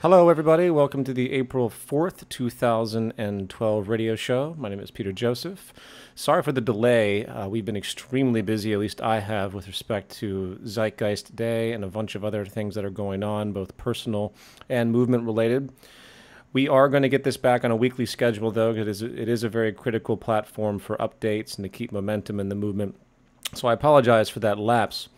Hello, everybody. Welcome to the April 4th, 2012 radio show. My name is Peter Joseph. Sorry for the delay. We've been extremely busy, at least I have, with respect to Zeitgeist Day and a bunch of other things that are going on, both personal and movement-related. We are going to get this back on a weekly schedule, though, because it is a very critical platform for updates and to keep momentum in the movement. So I apologize for that lapse.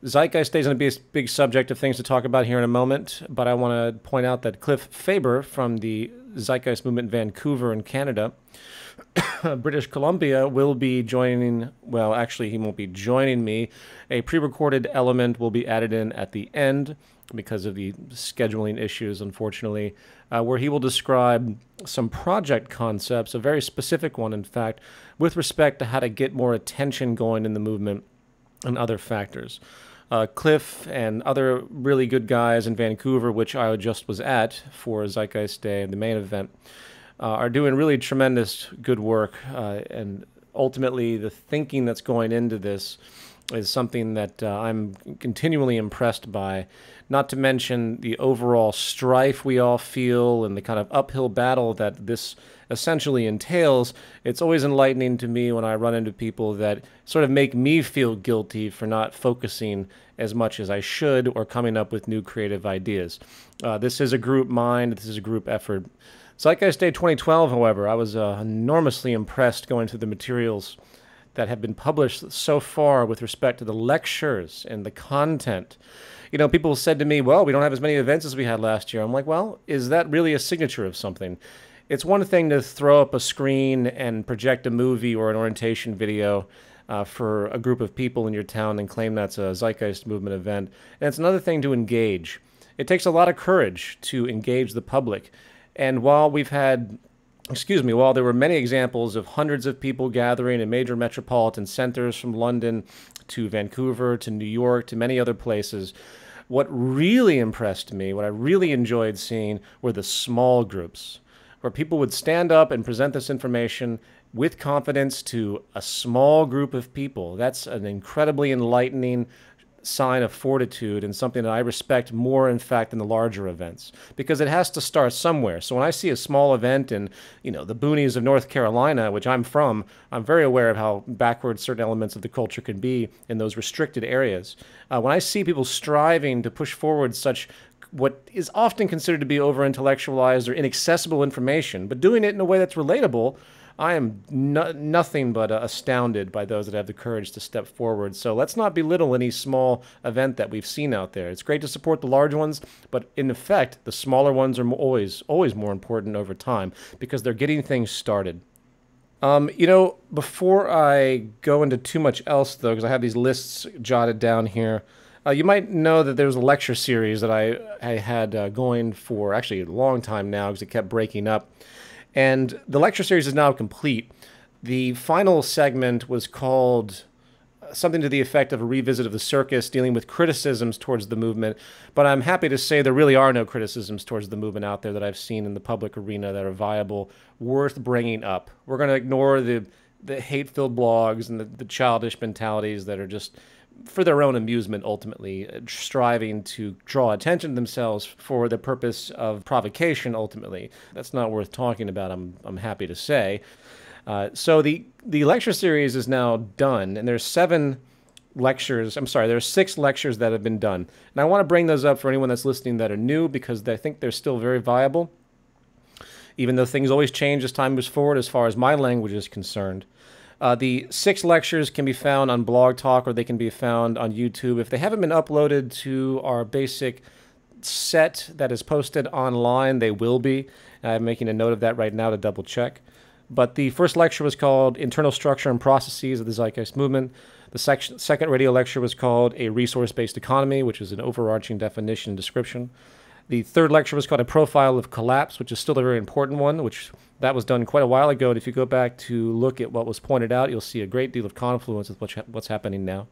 Zeitgeist Day is going to be a big subject of things to talk about here in a moment, but I want to point out that Cliff Faber from the Zeitgeist Movement Vancouver in Canada, British Columbia, will be joining, well, actually he won't be joining me. A pre-recorded element will be added in at the end because of the scheduling issues, unfortunately, where he will describe some project concepts, a very specific one, in fact, with respect to how to get more attention going in the movement and other factors. Cliff and other really good guys in Vancouver, which I just was at for Zeitgeist Day, the main event, are doing really tremendous good work. And ultimately, the thinking that's going into this is something that I'm continually impressed by, not to mention the overall strife we all feel and the kind of uphill battle that this essentially entails. It's always enlightening to me when I run into people that sort of make me feel guilty for not focusing as much as I should or coming up with new creative ideas. This is a group mind. This is a group effort. Zeitgeist Day 2012, however, I was enormously impressed going through the materials that have been published so far with respect to the lectures and the content. You know, people said to me, well, we don't have as many events as we had last year. I'm like, well, is that really a signature of something? It's one thing to throw up a screen and project a movie or an orientation video for a group of people in your town and claim that's a Zeitgeist Movement event. And it's another thing to engage. It takes a lot of courage to engage the public. And while we've had, while there were many examples of hundreds of people gathering in major metropolitan centers from London to Vancouver to New York to many other places, what really impressed me, what I really enjoyed seeing, were the small groups, where people would stand up and present this information with confidence to a small group of people. That's an incredibly enlightening sign of fortitude and something that I respect more, in fact, than the larger events, because it has to start somewhere. So when I see a small event in, the boonies of North Carolina, which I'm from, I'm very aware of how backward certain elements of the culture can be in those restricted areas. When I see people striving to push forward such what is often considered to be over-intellectualized or inaccessible information, but doing it in a way that's relatable, I am nothing but astounded by those that have the courage to step forward. So let's not belittle any small event that we've seen out there. It's great to support the large ones, but in effect, the smaller ones are always more important over time because they're getting things started. Before I go into too much else, though, because I have these lists jotted down here, you might know that there's a lecture series that I had going for actually a long time now because it kept breaking up. And the lecture series is now complete. The final segment was called something to the effect of a revisit of the circus, dealing with criticisms towards the movement. But I'm happy to say there really are no criticisms towards the movement out there that I've seen in the public arena that are viable, worth bringing up. We're going to ignore the hate-filled blogs and the childish mentalities that are just for their own amusement, ultimately, striving to draw attention to themselves for the purpose of provocation, ultimately. That's not worth talking about, I'm happy to say. So the lecture series is now done, and there's 6 lectures that have been done. And I want to bring those up for anyone that's listening that are new, because I think they're still very viable, even though things always change as time moves forward as far as my language is concerned. The 6 lectures can be found on Blog Talk, or they can be found on YouTube. If they haven't been uploaded to our basic set that is posted online, they will be. I'm making a note of that right now to double check. But the first lecture was called Internal Structure and Processes of the Zeitgeist Movement. The second radio lecture was called A Resource-Based Economy, which is an overarching definition and description. The third lecture was called A Profile of Collapse, which is still a very important one, which that was done quite a while ago. And if you go back to look at what was pointed out, you'll see a great deal of confluence with what's happening now.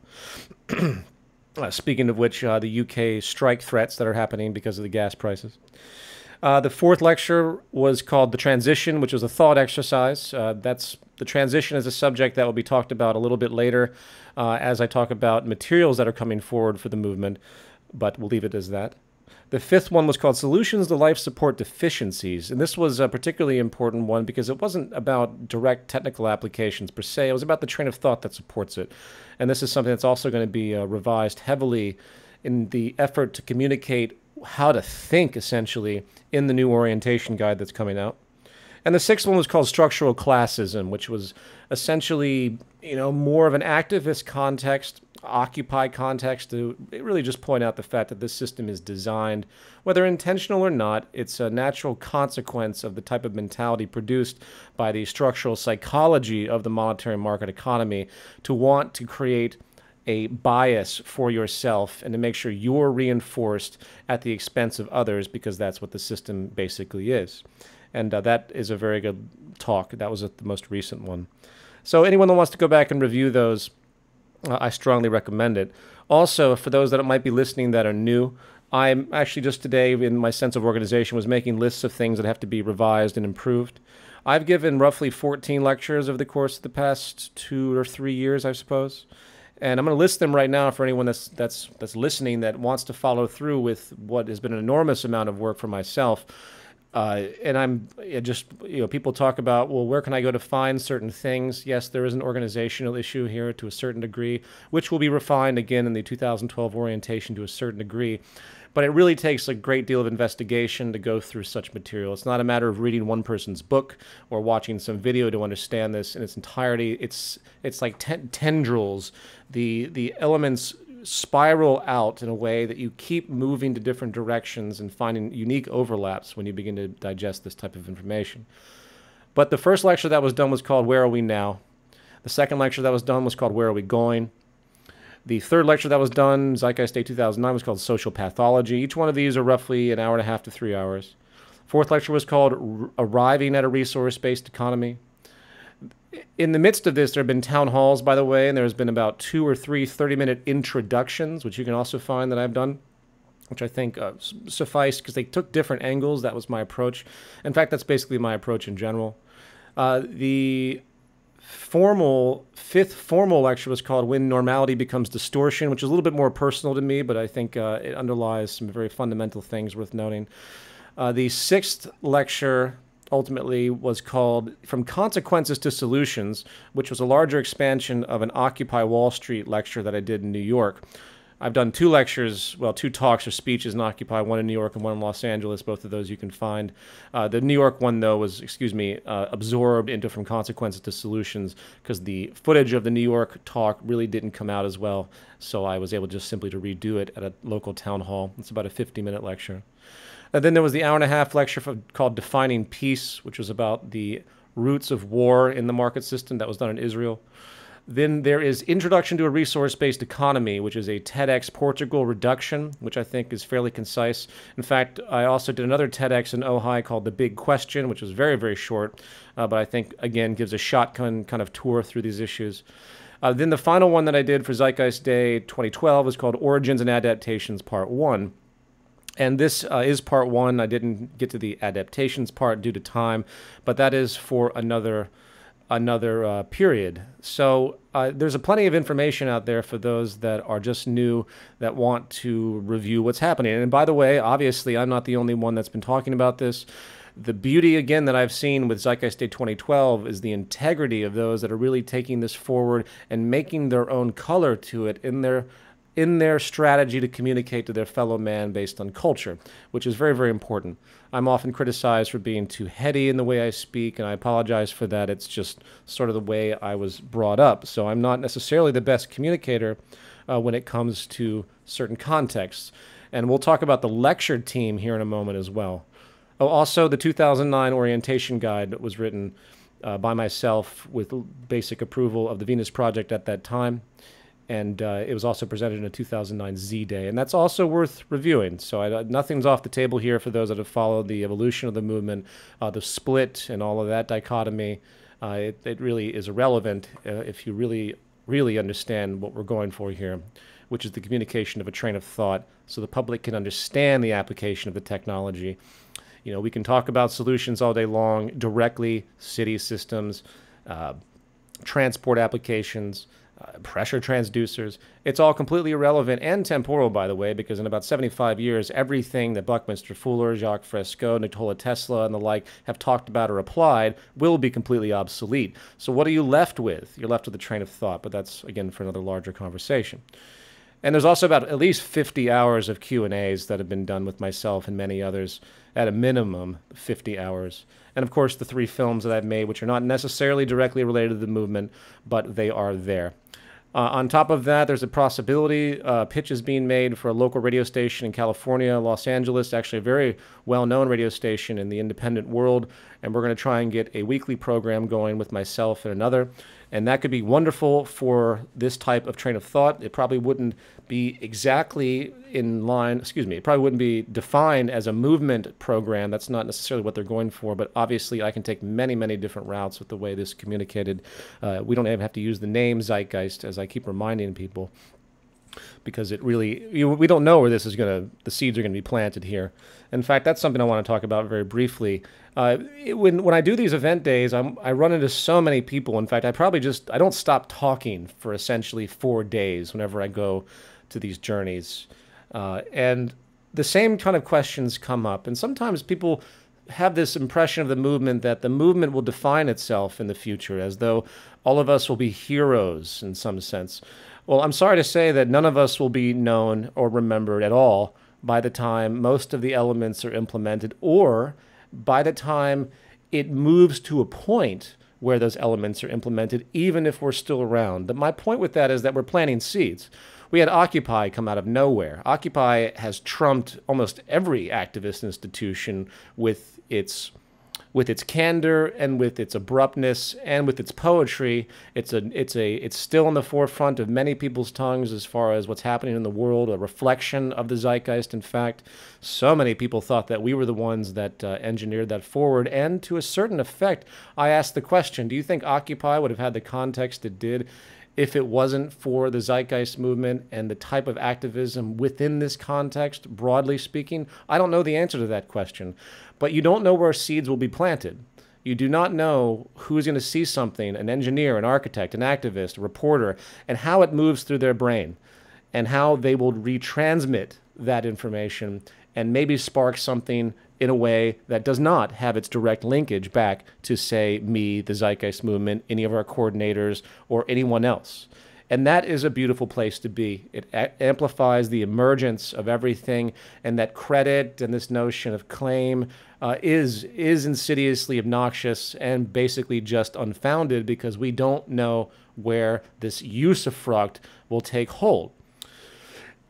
Speaking of which, the UK strike threats that are happening because of the gas prices. The fourth lecture was called The Transition, which was a thought exercise. The transition is a subject that will be talked about a little bit later as I talk about materials that are coming forward for the movement, but we'll leave it as that. The fifth one was called Solutions to Life Support Deficiencies. And this was a particularly important one because it wasn't about direct technical applications per se. It was about the train of thought that supports it. And this is something that's also going to be revised heavily in the effort to communicate how to think, essentially, in the new orientation guide that's coming out. And the sixth one was called Structural Classism, which was essentially, more of an activist context, Occupy context, to really just point out the fact that this system is designed, whether intentional or not, it's a natural consequence of the type of mentality produced by the structural psychology of the monetary market economy to want to create a bias for yourself and to make sure you're reinforced at the expense of others, because that's what the system basically is. And that is a very good talk. That was the most recent one. So anyone that wants to go back and review those, I strongly recommend it. Also, for those that might be listening that are new, I'm actually just today, in my sense of organization, was making lists of things that have to be revised and improved. I've given roughly 14 lectures over the course of the past 2 or 3 years, I suppose. And I'm going to list them right now for anyone that's listening that wants to follow through with what has been an enormous amount of work for myself. And I'm just, people talk about, well, where can I go to find certain things? Yes, there is an organizational issue here to a certain degree, which will be refined again in the 2012 orientation to a certain degree. But it really takes a great deal of investigation to go through such material. It's not a matter of reading one person's book or watching some video to understand this in its entirety. It's like tendrils. The elements spiral out in a way that you keep moving to different directions and finding unique overlaps when you begin to digest this type of information. But the first lecture that was done was called Where Are We Now? The second lecture that was done was called Where Are We Going? The third lecture that was done, Zeitgeist Day 2009, was called Social Pathology. Each one of these are roughly 1.5 to 3 hours. Fourth lecture was called Arriving at a Resource-Based Economy. In the midst of this, there have been town halls, by the way, and there's been about 2 or 3 30-minute introductions, which you can also find that I've done, which I think suffice because they took different angles. That was my approach. In fact, that's basically my approach in general. The fifth formal lecture was called When Normality Becomes Distortion, which is a little bit more personal to me, but I think it underlies some very fundamental things worth noting. The sixth lecture ultimately was called From Consequences to Solutions, which was a larger expansion of an Occupy Wall Street lecture that I did in New York. I've done 2 lectures, well, 2 talks or speeches in Occupy, one in New York and one in Los Angeles. Both of those you can find. The New York one, though, was, absorbed into From Consequences to Solutions because the footage of the New York talk really didn't come out as well, so I was able just simply to redo it at a local town hall. It's about a 50-minute lecture. And then there was the 1.5-hour lecture called Defining Peace, which was about the roots of war in the market system. That was done in Israel. Then there is Introduction to a Resource-Based Economy, which is a TEDx Portugal reduction, which I think is fairly concise. In fact, I also did another TEDx in Ojai called The Big Question, which was very, very short, but I think, again, gives a shotgun kind of tour through these issues. Then the final one that I did for Zeitgeist Day 2012 was called Origins and Adaptations Part 1. And this is Part 1. I didn't get to the adaptations part due to time, but that is for another period. So there's plenty of information out there for those that are just new, that want to review what's happening. And by the way, obviously, I'm not the only one that's been talking about this. The beauty, again, that I've seen with Zeitgeist Day 2012 is the integrity of those that are really taking this forward and making their own color to it in their strategy to communicate to their fellow man based on culture, which is very, very important. I'm often criticized for being too heady in the way I speak, and I apologize for that. It's just sort of the way I was brought up. So I'm not necessarily the best communicator when it comes to certain contexts. And we'll talk about the lecture team here in a moment as well. Oh, also, the 2009 orientation guide was written by myself with basic approval of the Venus Project at that time. And it was also presented in a 2009 Z-Day, and that's also worth reviewing. So nothing's off the table here for those that have followed the evolution of the movement, the split and all of that dichotomy. It really is irrelevant if you really, really understand what we're going for here, which is the communication of a train of thought so the public can understand the application of the technology. You know, we can talk about solutions all day long, directly, city systems, transport applications, pressure transducers. It's all completely irrelevant and temporal, by the way, because in about 75 years, everything that Buckminster Fuller, Jacques Fresco, Nikola Tesla, and the like have talked about or applied will be completely obsolete. So what are you left with? You're left with a train of thought, but that's, again, for another larger conversation. And there's also about at least 50 hours of Q&As that have been done with myself and many others, at a minimum 50 hours. And of course, the 3 films that I've made, which are not necessarily directly related to the movement, but they are there. On top of that, there's a possibility, pitches being made for a local radio station in California, Los Angeles, actually a very well-known radio station in the independent world, and we're going to try and get a weekly program going with myself and another. And that could be wonderful for this type of train of thought. It probably wouldn't be exactly in line, it probably wouldn't be defined as a movement program. That's not necessarily what they're going for, but obviously I can take many, many different routes with the way this is communicated. We don't even have to use the name Zeitgeist, as I keep reminding people, because it really, we don't know where this is going to, the seeds are going to be planted here. In fact, that's something I want to talk about very briefly. When I do these event days, I run into so many people. In fact, I don't stop talking for essentially 4 days whenever I go to these journeys. And the same kind of questions come up. And sometimes people have this impression of the movement that the movement will define itself in the future, as though all of us will be heroes in some sense. Well, I'm sorry to say that none of us will be known or remembered at all by the time most of the elements are implemented, or by the time it moves to a point where those elements are implemented, even if we're still around. But my point with that is that we're planting seeds. We had Occupy come out of nowhere. Occupy has trumped almost every activist institution with its candor and with its abruptness and with its poetry. It's still in the forefront of many people's tongues as far as what's happening in the world, a reflection of the zeitgeist. In fact, so many people thought that we were the ones that engineered that forward. And to a certain effect, I asked the question, do you think Occupy would have had the context it did if it wasn't for the Zeitgeist movement and the type of activism within this context, broadly speaking? I don't know the answer to that question. But you don't know where seeds will be planted. You do not know who's going to see something, an engineer, an architect, an activist, a reporter, and how it moves through their brain, and how they will retransmit that information and maybe spark something in a way that does not have its direct linkage back to, say, me, the Zeitgeist movement, any of our coordinators, or anyone else. And that is a beautiful place to be. It amplifies the emergence of everything, and that credit and this notion of claim is insidiously obnoxious and basically just unfounded, because we don't know where this usufruct will take hold.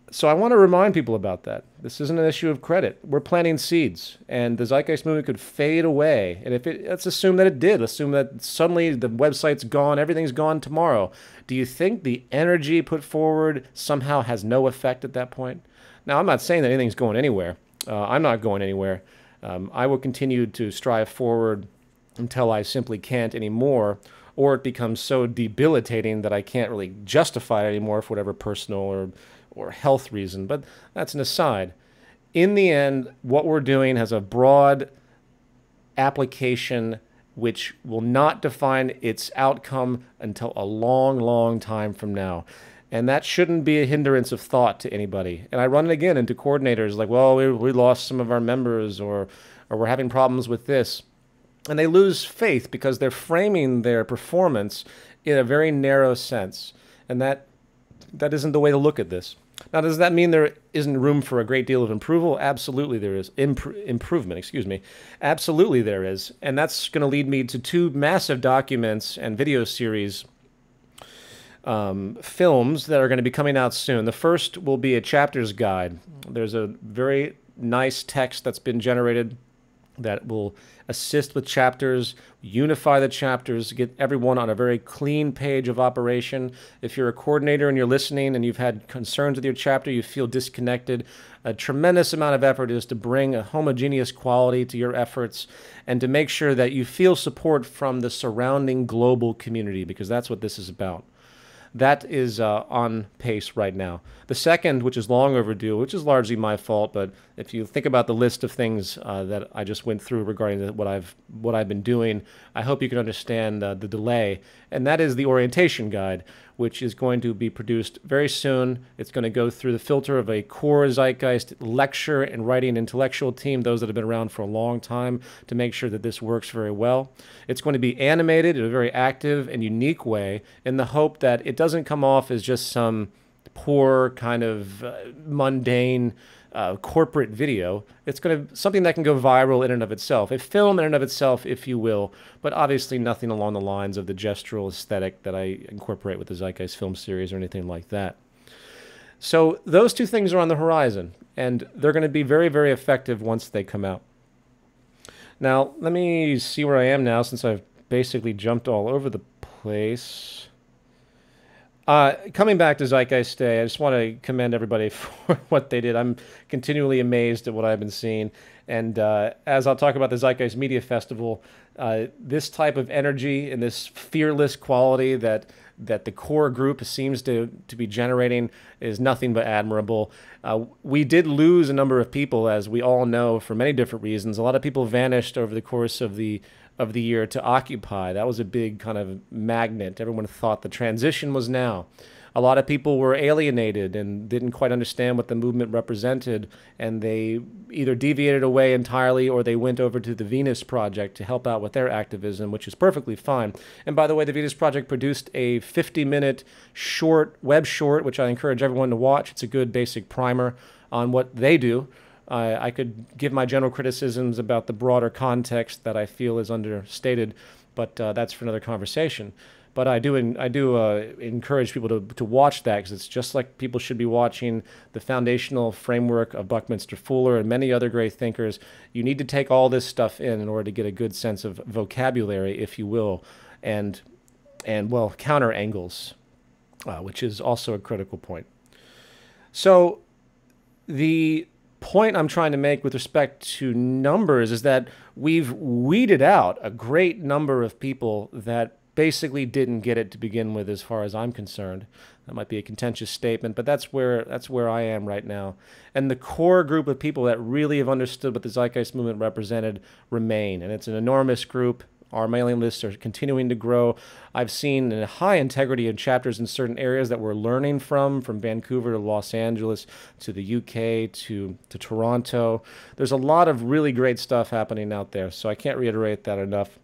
So I want to remind people about that. This isn't an issue of credit. We're planting seeds, and the Zeitgeist movement could fade away. And let's assume that it did. Assume that suddenly the website's gone, everything's gone tomorrow. Do you think the energy put forward somehow has no effect at that point? Now, I'm not saying that anything's going anywhere. I'm not going anywhere. I will continue to strive forward until I simply can't anymore, or it becomes so debilitating that I can't really justify it anymore for whatever personal or health reason. But that's an aside. In the end, what we're doing has a broad application which will not define its outcome until a long, long time from now. And that shouldn't be a hindrance of thought to anybody. And I run it again into coordinators like, well, we lost some of our members, or we're having problems with this. And they lose faith because they're framing their performance in a very narrow sense. And that isn't the way to look at this. Now, does that mean there isn't room for a great deal of improvement? Absolutely there is. Improvement, excuse me. Absolutely there is. And that's going to lead me to 2 massive documents and video series films that are going to be coming out soon. The first will be a chapter's guide. There's a very nice text that's been generated that will assist with chapters, unify the chapters, get everyone on a very clean page of operation. If you're a coordinator and you're listening and you've had concerns with your chapter, you feel disconnected, a tremendous amount of effort is to bring a homogeneous quality to your efforts and to make sure that you feel support from the surrounding global community, because that's what this is about. That is on pace right now. The second, which is long overdue, which is largely my fault, but if you think about the list of things that I just went through regarding what I've been doing, I hope you can understand the delay. And that is the orientation guide, which is going to be produced very soon. It's going to go through the filter of a core Zeitgeist lecture and writing intellectual team, those that have been around for a long time, to make sure that this works very well. It's going to be animated in a very active and unique way in the hope that it doesn't come off as just some poor kind of mundane corporate video. It's going to something that can go viral in and of itself, a film in and of itself, if you will, but obviously nothing along the lines of the gestural aesthetic that I incorporate with the Zeitgeist film series or anything like that. So those two things are on the horizon, and they're going to be very, very effective once they come out. Now, let me see where I am now, since I've basically jumped all over the place. Coming back to Zeitgeist Day, I just want to commend everybody for what they did. I'm continually amazed at what I've been seeing. And as I'll talk about the Zeitgeist Media Festival, this type of energy and this fearless quality that the core group seems to be generating is nothing but admirable. We did lose a number of people, as we all know, for many different reasons. A lot of people vanished over the course of the year to Occupy. That was a big kind of magnet. Everyone thought the transition was now. A lot of people were alienated and didn't quite understand what the movement represented, and they either deviated away entirely or they went over to the Venus Project to help out with their activism, which is perfectly fine. And by the way, the Venus Project produced a 50-minute web short, which I encourage everyone to watch. It's a good basic primer on what they do. I could give my general criticisms about the broader context that I feel is understated, but that's for another conversation. But I do encourage people to watch that, because it's just like people should be watching the foundational framework of Buckminster Fuller and many other great thinkers. You need to take all this stuff in order to get a good sense of vocabulary, if you will, and well, counter angles, which is also a critical point. So the point I'm trying to make with respect to numbers is that we've weeded out a great number of people that basically didn't get it to begin with, as far as I'm concerned. That might be a contentious statement, but that's where I am right now. And the core group of people that really have understood what the Zeitgeist movement represented remain, and it's an enormous group. Our mailing lists are continuing to grow. I've seen a high integrity in chapters in certain areas that we're learning from Vancouver to Los Angeles to the UK to Toronto. There's a lot of really great stuff happening out there, so I can't reiterate that enough.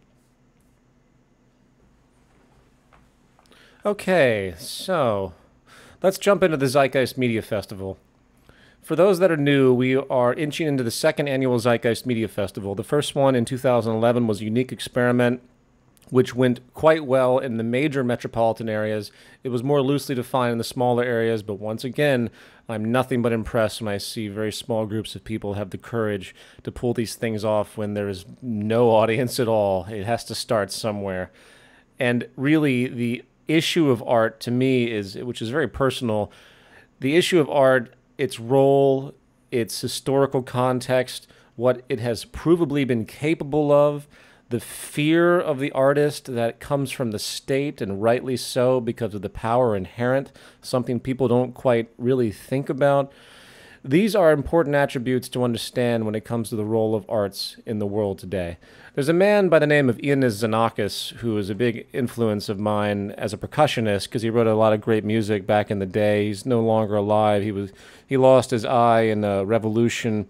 Okay, so let's jump into the Zeitgeist Media Festival. For those that are new, we are inching into the second annual Zeitgeist Media Festival. The first one in 2011 was a unique experiment, which went quite well in the major metropolitan areas. It was more loosely defined in the smaller areas, but once again, I'm nothing but impressed when I see very small groups of people have the courage to pull these things off when there is no audience at all. It has to start somewhere. And really, the issue of art to me which is very personal, the issue of art, its role, its historical context, what it has provably been capable of, the fear of the artist that comes from the state, and rightly so, because of the power inherent, something people don't quite really think about. These are important attributes to understand when it comes to the role of arts in the world today. There's a man by the name of Ioannis Xenakis who is a big influence of mine as a percussionist, because he wrote a lot of great music back in the day. He's no longer alive. He lost his eye in a revolution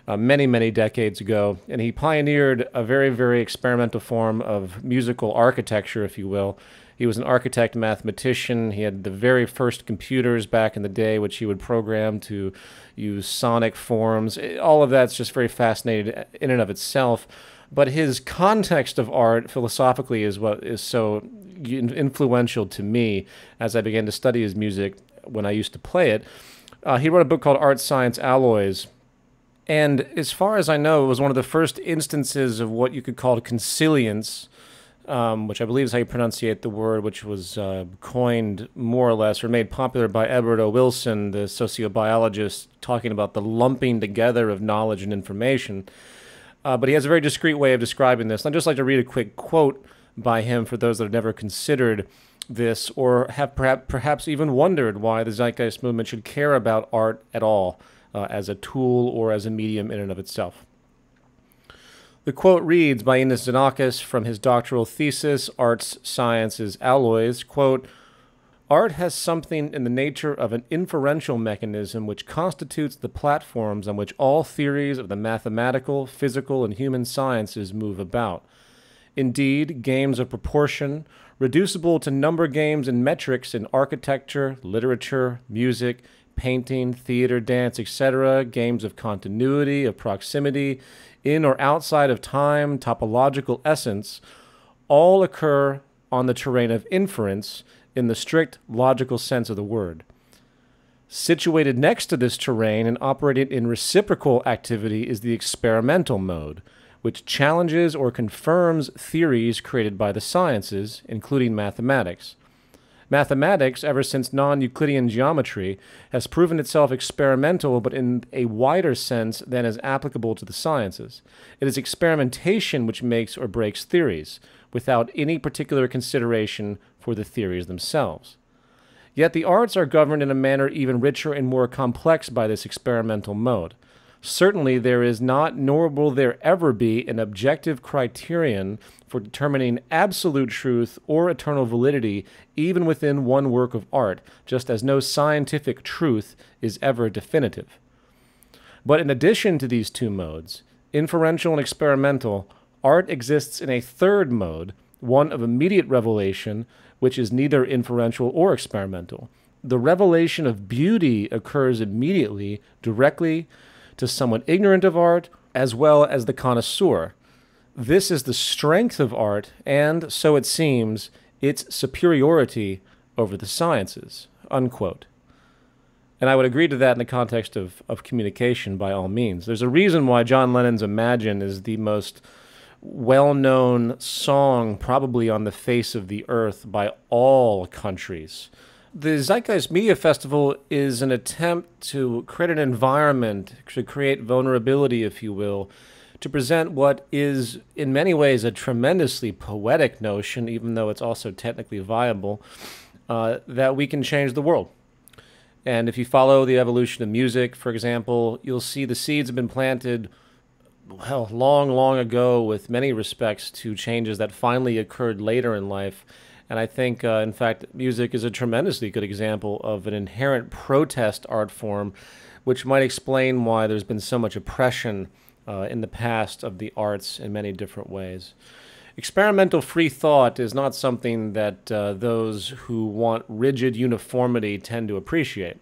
many, many decades ago, and he pioneered a very, very experimental form of musical architecture, if you will. He was an architect, mathematician. He had the very first computers back in the day, which he would program to use sonic forms. All of that's just very fascinating in and of itself. But his context of art philosophically is what is so influential to me as I began to study his music when I used to play it. He wrote a book called Art, Science, Alloys. And as far as I know, it was one of the first instances of what you could call consilience, which I believe is how you pronunciate the word, which was coined more or less or made popular by Edward O. Wilson, the sociobiologist, talking about the lumping together of knowledge and information. But he has a very discreet way of describing this. I'd just like to read a quick quote by him for those that have never considered this or have perhaps even wondered why the Zeitgeist movement should care about art at all as a tool or as a medium in and of itself. The quote reads by Ioannis Xenakis from his doctoral thesis, Arts, Sciences, Alloys, quote, Art has something in the nature of an inferential mechanism which constitutes the platforms on which all theories of the mathematical, physical, and human sciences move about. Indeed, games of proportion, reducible to number games and metrics in architecture, literature, music, painting, theater, dance, etc., games of continuity, of proximity, in or outside of time, topological essence, all occur on the terrain of inference in the strict logical sense of the word. Situated next to this terrain and operating in reciprocal activity is the experimental mode, which challenges or confirms theories created by the sciences, including mathematics. Mathematics, ever since non-Euclidean geometry, has proven itself experimental, but in a wider sense than is applicable to the sciences. It is experimentation which makes or breaks theories, without any particular consideration for the theories themselves. Yet the arts are governed in a manner even richer and more complex by this experimental mode. Certainly there is not, nor will there ever be, an objective criterion for determining absolute truth or eternal validity even within one work of art, just as no scientific truth is ever definitive. But in addition to these two modes, inferential and experimental, art exists in a third mode, one of immediate revelation, which is neither inferential or experimental. The revelation of beauty occurs immediately, directly, to someone ignorant of art, as well as the connoisseur. This is the strength of art, and, so it seems, its superiority over the sciences." Unquote. And I would agree to that in the context of communication, by all means. There's a reason why John Lennon's Imagine is the most well-known song probably on the face of the earth by all countries. The Zeitgeist Media Festival is an attempt to create an environment, to create vulnerability, if you will, to present what is in many ways a tremendously poetic notion, even though it's also technically viable, that we can change the world. And if you follow the evolution of music, for example, you'll see the seeds have been planted long, long ago with many respects to changes that finally occurred later in life. And I think, in fact, music is a tremendously good example of an inherent protest art form, which might explain why there's been so much oppression in the past of the arts in many different ways. Experimental free thought is not something that those who want rigid uniformity tend to appreciate.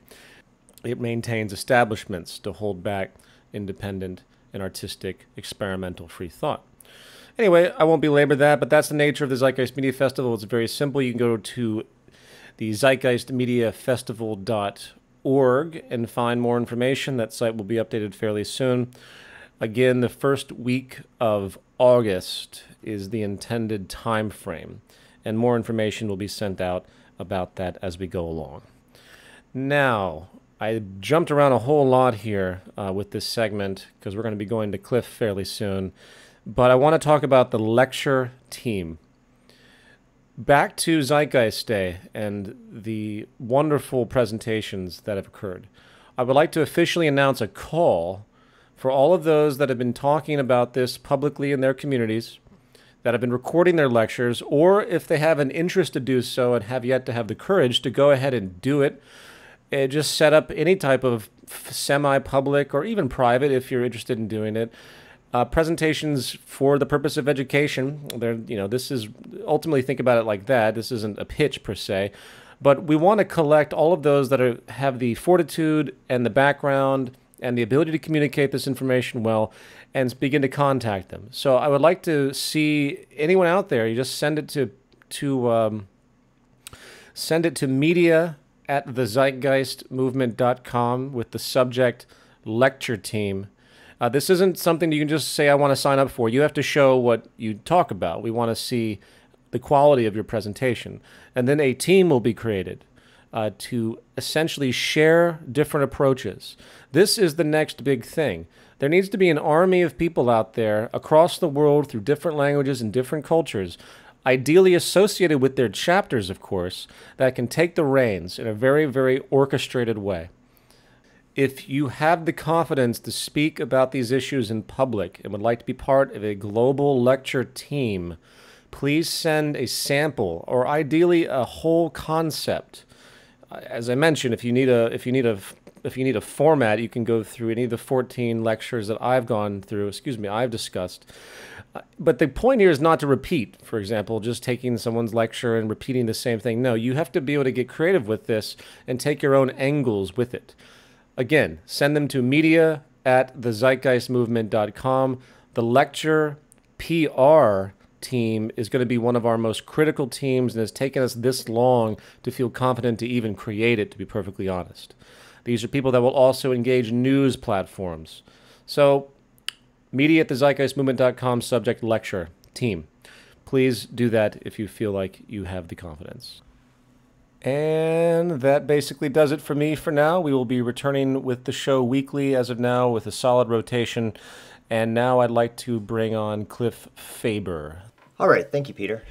It maintains establishments to hold back independent and artistic experimental free thought. Anyway, I won't belabor that, but that's the nature of the Zeitgeist Media Festival. It's very simple. You can go to the zeitgeistmediafestival.org and find more information. That site will be updated fairly soon. Again, the first week of August is the intended time frame, and more information will be sent out about that as we go along. Now, I jumped around a whole lot here with this segment because we're going to be going to Cliff fairly soon. But I want to talk about the lecture team. Back to Zeitgeist Day and the wonderful presentations that have occurred. I would like to officially announce a call for all of those that have been talking about this publicly in their communities, that have been recording their lectures, or if they have an interest to do so and have yet to have the courage to go ahead and do it, just set up any type of semi-public or even private if you're interested in doing it. Presentations for the purpose of education. This is ultimately, think about it like that. This isn't a pitch per se, but we want to collect all of those that have the fortitude and the background and the ability to communicate this information well, and begin to contact them. So I would like to see anyone out there. You just send it to media@thezeitgeistmovement.com with the subject lecture team. This isn't something you can just say, I want to sign up for. You have to show what you talk about. We want to see the quality of your presentation. And then a team will be created to essentially share different approaches. This is the next big thing. There needs to be an army of people out there across the world through different languages and different cultures, ideally associated with their chapters, of course, that can take the reins in a very, very orchestrated way. If you have the confidence to speak about these issues in public and would like to be part of a global lecture team, please send a sample or ideally a whole concept as I mentioned, if you need a format, you can go through any of the 14 lectures that I've discussed. But the point here is not to repeat, for example, just taking someone's lecture and repeating the same thing. No, you have to be able to get creative with this and take your own angles with it. Again, send them to media@thezeitgeistmovement.com. The lecture PR team is going to be one of our most critical teams, and it's taken us this long to feel confident to even create it, to be perfectly honest. These are people that will also engage news platforms. So, media@thezeitgeistmovement.com, subject lecture team. Please do that if you feel like you have the confidence. And that basically does it for me for now. We will be returning with the show weekly as of now with a solid rotation. And now I'd like to bring on Cliff Faber. All right, thank you, Peter.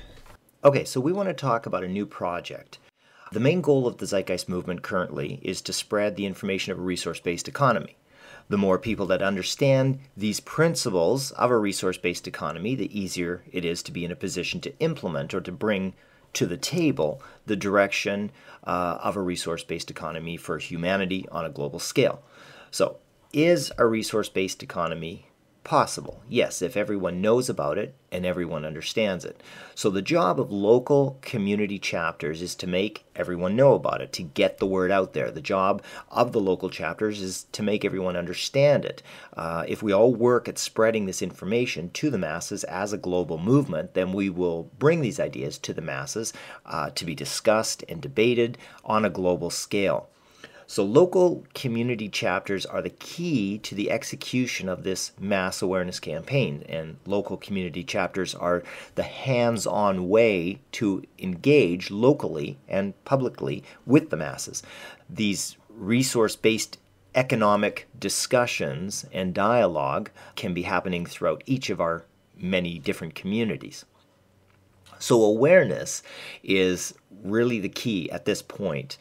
Okay, so we want to talk about a new project. The main goal of the Zeitgeist Movement currently is to spread the information of a resource-based economy. The more people that understand these principles of a resource-based economy, the easier it is to be in a position to implement or to bring to the table the direction of a resource-based economy for humanity on a global scale. So, is a resource-based economy possible? Yes, if everyone knows about it and everyone understands it. So the job of local community chapters is to make everyone know about it, to get the word out there. The job of the local chapters is to make everyone understand it. If we all work at spreading this information to the masses as a global movement, then we will bring these ideas to the masses to be discussed and debated on a global scale. So local community chapters are the key to the execution of this mass awareness campaign, and local community chapters are the hands-on way to engage locally and publicly with the masses. These resource-based economic discussions and dialogue can be happening throughout each of our many different communities. So awareness is really the key at this point.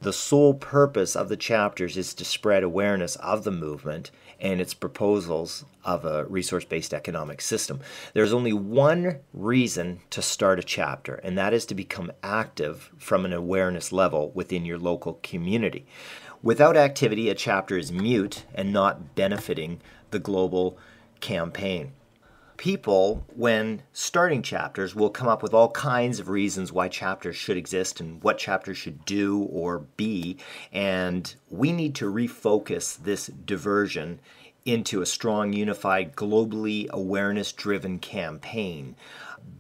The sole purpose of the chapters is to spread awareness of the movement and its proposals of a resource-based economic system. There's only one reason to start a chapter, and that is to become active from an awareness level within your local community. Without activity, a chapter is mute and not benefiting the global campaign. People, when starting chapters, will come up with all kinds of reasons why chapters should exist and what chapters should do or be, and we need to refocus this diversion into a strong, unified, globally awareness-driven campaign.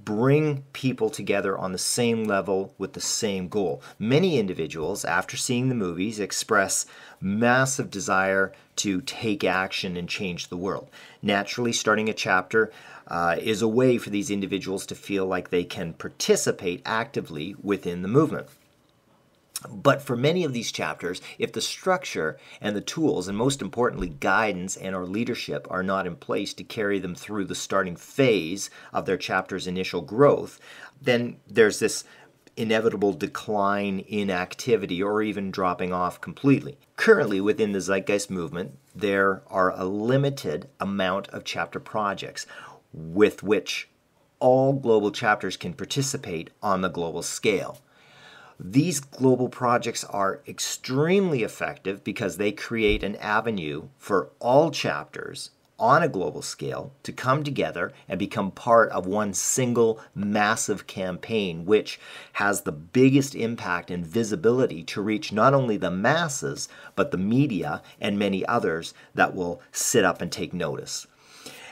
Bring people together on the same level with the same goal. Many individuals, after seeing the movies, express massive desire to take action and change the world. Naturally, starting a chapter is a way for these individuals to feel like they can participate actively within the movement. But for many of these chapters, if the structure and the tools, and most importantly guidance and or leadership, are not in place to carry them through the starting phase of their chapter's initial growth, then there's this inevitable decline in activity or even dropping off completely. Currently, within the Zeitgeist Movement, there are a limited amount of chapter projects with which all global chapters can participate on the global scale. These global projects are extremely effective because they create an avenue for all chapters on a global scale to come together and become part of one single massive campaign, which has the biggest impact and visibility to reach not only the masses, but the media and many others that will sit up and take notice.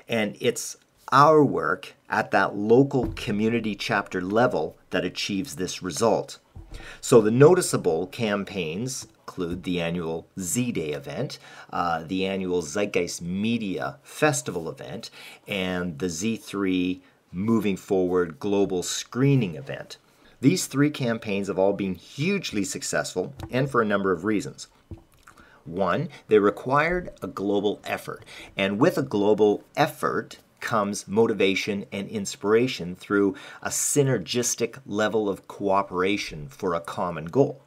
And it's our work at that local community chapter level that achieves this result. So the noticeable campaigns include the annual Z-Day event, the annual Zeitgeist Media Festival event, and the Z3 Moving Forward Global Screening event. These three campaigns have all been hugely successful, and for a number of reasons. One, they required a global effort, and with a global effort comes motivation and inspiration through a synergistic level of cooperation for a common goal.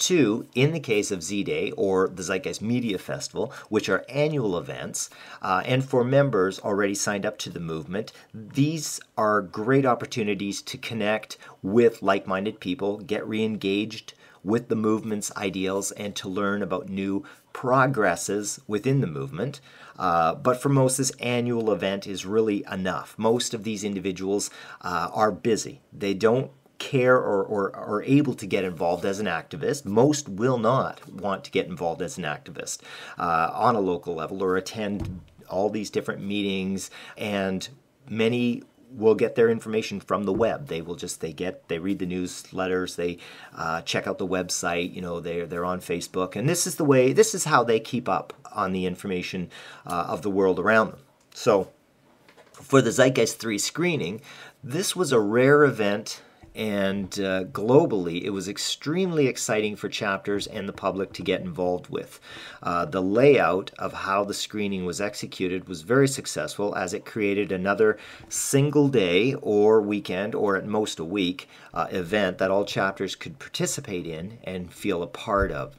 Two, in the case of Z-Day or the Zeitgeist Media Festival, which are annual events, and for members already signed up to the movement, these are great opportunities to connect with like-minded people, get re-engaged with the movement's ideals, and to learn about new progresses within the movement. But for most, this annual event is really enough. Most of these individuals are busy. They don't care or are able to get involved as an activist. Most will not want to get involved as an activist on a local level or attend all these different meetings, and many will get their information from the web. They read the newsletters, they check out the website, they're on Facebook, and this is how they keep up on the information of the world around them. So for the Zeitgeist 3 screening, this was a rare event, and globally it was extremely exciting for chapters and the public to get involved with. The layout of how the screening was executed was very successful, as it created another single day or weekend, or at most a week, event that all chapters could participate in and feel a part of.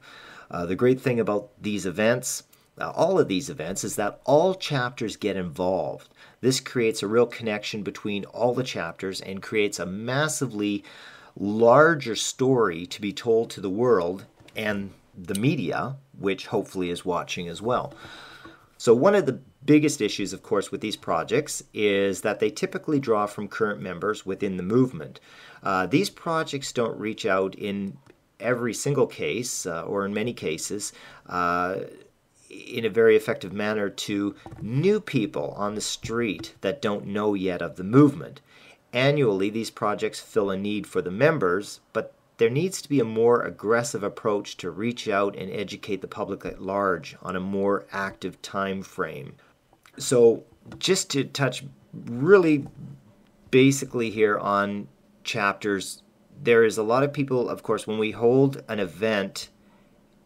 The great thing about these events, all of these events, is that all chapters get involved. This creates a real connection between all the chapters and creates a massively larger story to be told to the world and the media, which hopefully is watching as well. So one of the biggest issues, of course, with these projects is that they typically draw from current members within the movement. These projects don't reach out in every single case, or in many cases, in a very effective manner to new people on the street that don't know yet of the movement. Annually, these projects fill a need for the members, but there needs to be a more aggressive approach to reach out and educate the public at large on a more active time frame. So just to touch really basically here on chapters, there is a lot of people, of course, when we hold an event,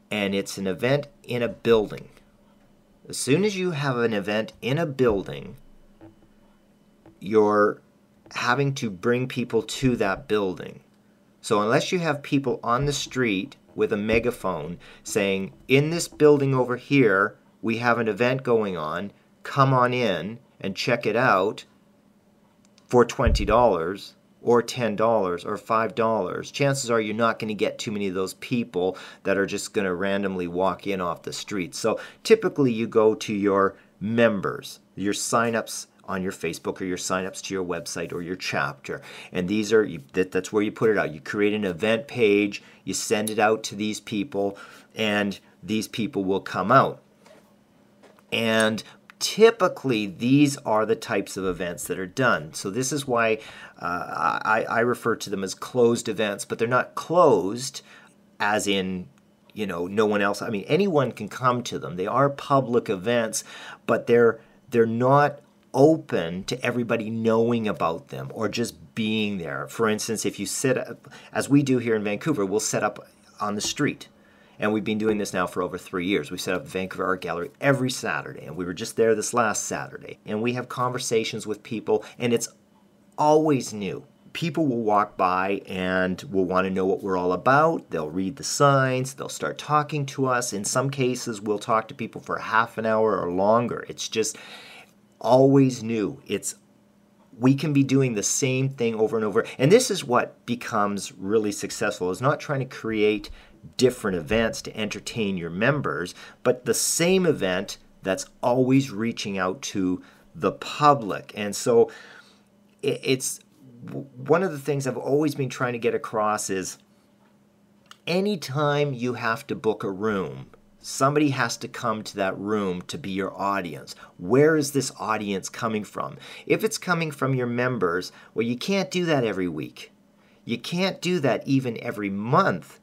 and it's an event in a building. As soon as you have an event in a building, you're having to bring people to that building. So unless you have people on the street with a megaphone saying, in this building over here, we have an event going on, come on in and check it out for $20, or $10 or $5, chances are you're not going to get too many of those people that are just going to randomly walk in off the street. So typically you go to your members, your signups on your Facebook, or your signups to your website or your chapter, and these are that's where you put it out. You create an event page, you send it out to these people, and these people will come out. And typically, these are the types of events that are done. So this is why I refer to them as closed events, but they're not closed as in, no one else. I mean, anyone can come to them. They are public events, but they're not open to everybody knowing about them or just being there. For instance, if you sit up, as we do here in Vancouver, we'll set up on the street. And we've been doing this now for over 3 years. We set up the Vancouver Art Gallery every Saturday, and we were just there this last Saturday. And we have conversations with people, and it's always new. People will walk by and will want to know what we're all about. They'll read the signs. They'll start talking to us. In some cases, we'll talk to people for half an hour or longer. It's just always new. We can be doing the same thing over and over. And this is what becomes really successful, is not trying to create different events to entertain your members, but the same event that's always reaching out to the public. And so it's one of the things I've always been trying to get across is anytime you have to book a room, somebody has to come to that room to be your audience. Where is this audience coming from? If it's coming from your members, well, you can't do that every week. You can't do that even every month.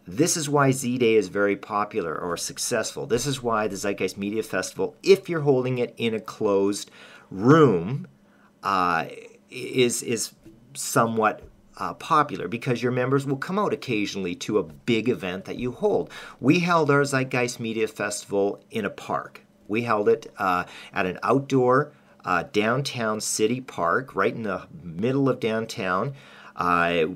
This is why Z-Day is very popular or successful. This is why the Zeitgeist Media Festival, if you're holding it in a closed room, is somewhat popular, because your members will come out occasionally to a big event that you hold. We held our Zeitgeist Media Festival in a park. We held it at an outdoor downtown city park right in the middle of downtown. I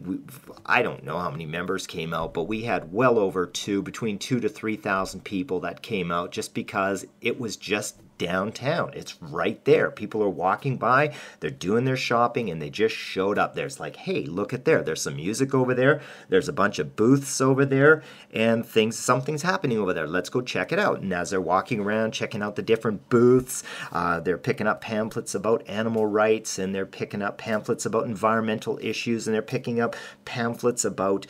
don't know how many members came out, but we had well over between 2,000 to 3,000 people that came out just because it was just downtown. It's right there. People are walking by, they're doing their shopping, and they just showed up. There's like, hey, look at there. There's some music over there. There's a bunch of booths over there, and something's happening over there. Let's go check it out. And as they're walking around, checking out the different booths, they're picking up pamphlets about animal rights, and they're picking up pamphlets about environmental issues, and they're picking up pamphlets about,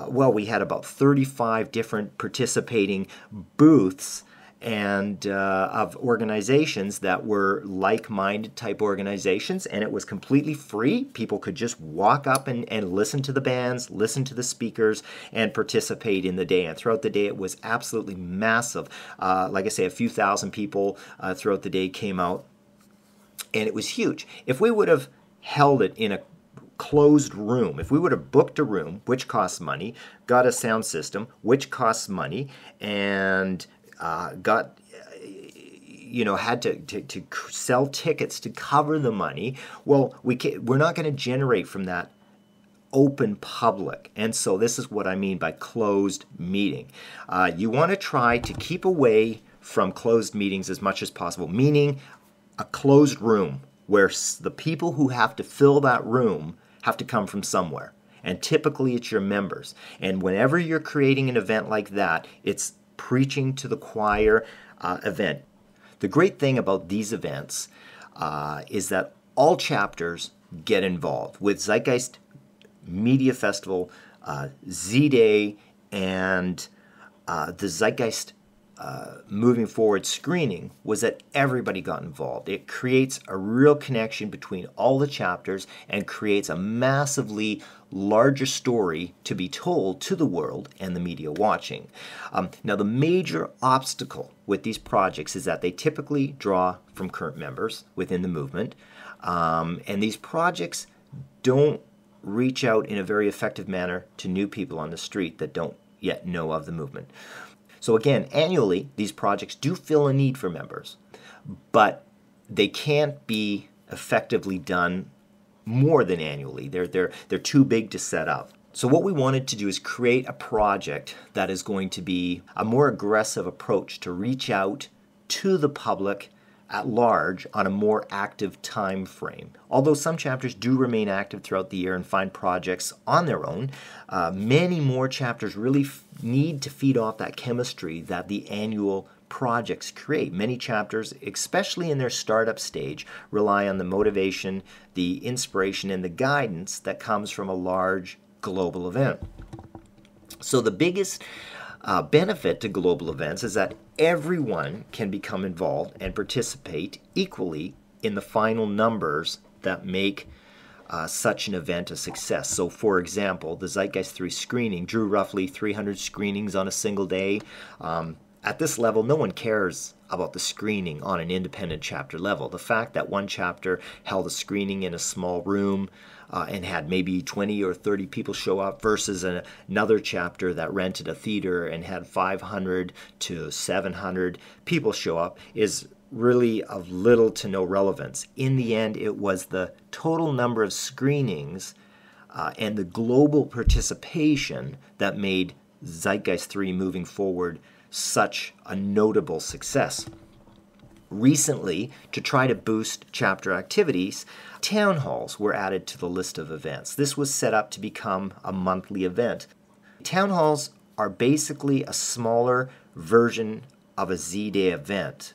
we had about 35 different participating booths and of organizations that were like-minded type organizations, and it was completely free. People could just walk up and listen to the bands, listen to the speakers, and participate in the day. And throughout the day, it was absolutely massive. Like I say, a few thousand people throughout the day came out, and it was huge. If we would have held it in a closed room, if we would have booked a room, which costs money, got a sound system, which costs money, and had to sell tickets to cover the money, well, we're not going to generate from that open public. And so this is what I mean by closed meeting. You want to try to keep away from closed meetings as much as possible, meaning a closed room where the people who have to fill that room have to come from somewhere. And typically it's your members. And whenever you're creating an event like that, it's preaching to the choir event. The great thing about these events is that all chapters get involved. With Zeitgeist Media Festival, Z-Day, and the Zeitgeist moving forward screening was that everybody got involved. It creates a real connection between all the chapters and creates a massively larger story to be told to the world and the media watching. Now, the major obstacle with these projects is that they typically draw from current members within the movement, and these projects don't reach out in a very effective manner to new people on the street that don't yet know of the movement. So again, annually, these projects do fill a need for members, but they can't be effectively done more than annually. They're too big to set up. So what we wanted to do is create a project that is going to be a more aggressive approach to reach out to the public at large on a more active time frame. Although some chapters do remain active throughout the year and find projects on their own, many more chapters really need to feed off that chemistry that the annual projects create. Many chapters, especially in their startup stage, rely on the motivation, the inspiration, and the guidance that comes from a large global event. So the biggest benefit to global events is that everyone can become involved and participate equally in the final numbers that make such an event a success. So for example, the Zeitgeist 3 screening drew roughly 300 screenings on a single day. At this level, no one cares about the screening on an independent chapter level. The fact that one chapter held a screening in a small room and had maybe 20 or 30 people show up versus another chapter that rented a theater and had 500 to 700 people show up is really of little to no relevance. In the end, it was the total number of screenings and the global participation that made Zeitgeist 3 moving forward such a notable success. Recently, to try to boost chapter activities, town halls were added to the list of events. This was set up to become a monthly event. Town halls are basically a smaller version of a Z-Day event.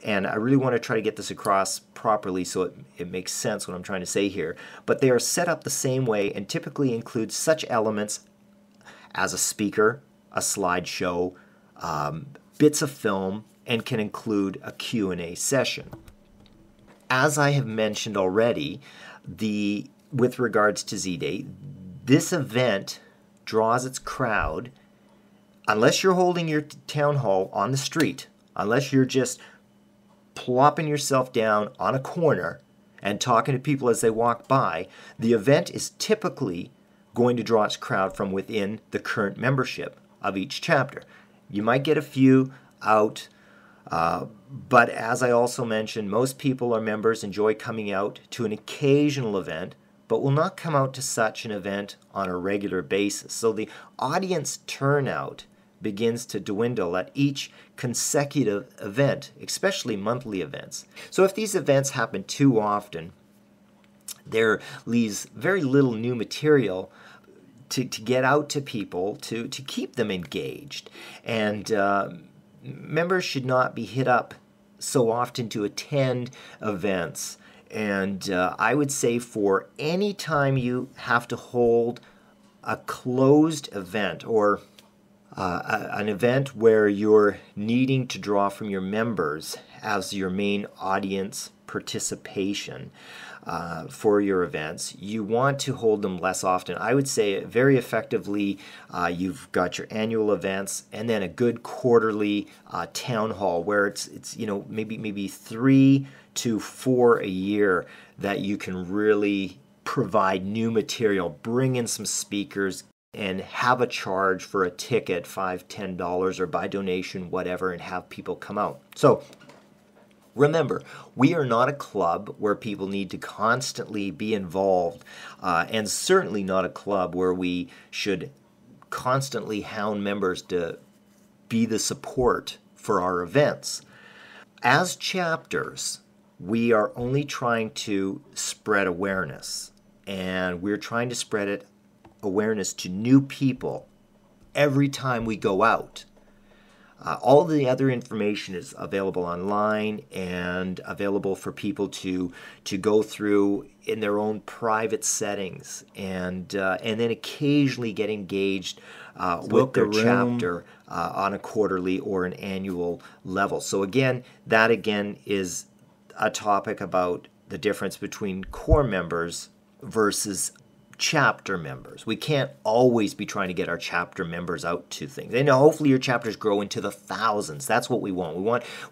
And I really want to try to get this across properly so it makes sense what I'm trying to say here. But they are set up the same way and typically include such elements as a speaker, a slideshow, bits of film, and can include a Q&A session. As I have mentioned already, with regards to Z-Day, this event draws its crowd, unless you're holding your town hall on the street, unless you're just plopping yourself down on a corner and talking to people as they walk by, the event is typically going to draw its crowd from within the current membership of each chapter. You might get a few out, but as I also mentioned, most people are members, enjoy coming out to an occasional event, but will not come out to such an event on a regular basis. So the audience turnout begins to dwindle at each consecutive event, especially monthly events. So if these events happen too often, there leaves very little new material to get out to people to keep them engaged. And members should not be hit up so often to attend events. And I would say for any time you have to hold a closed event or an event where you're needing to draw from your members as your main audience participation for your events, you want to hold them less often. I would say very effectively you've got your annual events and then a good quarterly town hall where it's maybe 3 to 4 a year that you can really provide new material, bring in some speakers, and have a charge for a ticket, $5, $10, or by donation, whatever, and have people come out. So remember, we are not a club where people need to constantly be involved, and certainly not a club where we should constantly hound members to be the support for our events. As chapters, we are only trying to spread awareness, and we're trying to spread awareness to new people every time we go out. All the other information is available online and available for people to go through in their own private settings, and then occasionally get engaged with their chapter on a quarterly or an annual level. So that is a topic about the difference between core members versus chapter members. We can't always be trying to get our chapter members out to things. And hopefully your chapters grow into the thousands. That's what we want.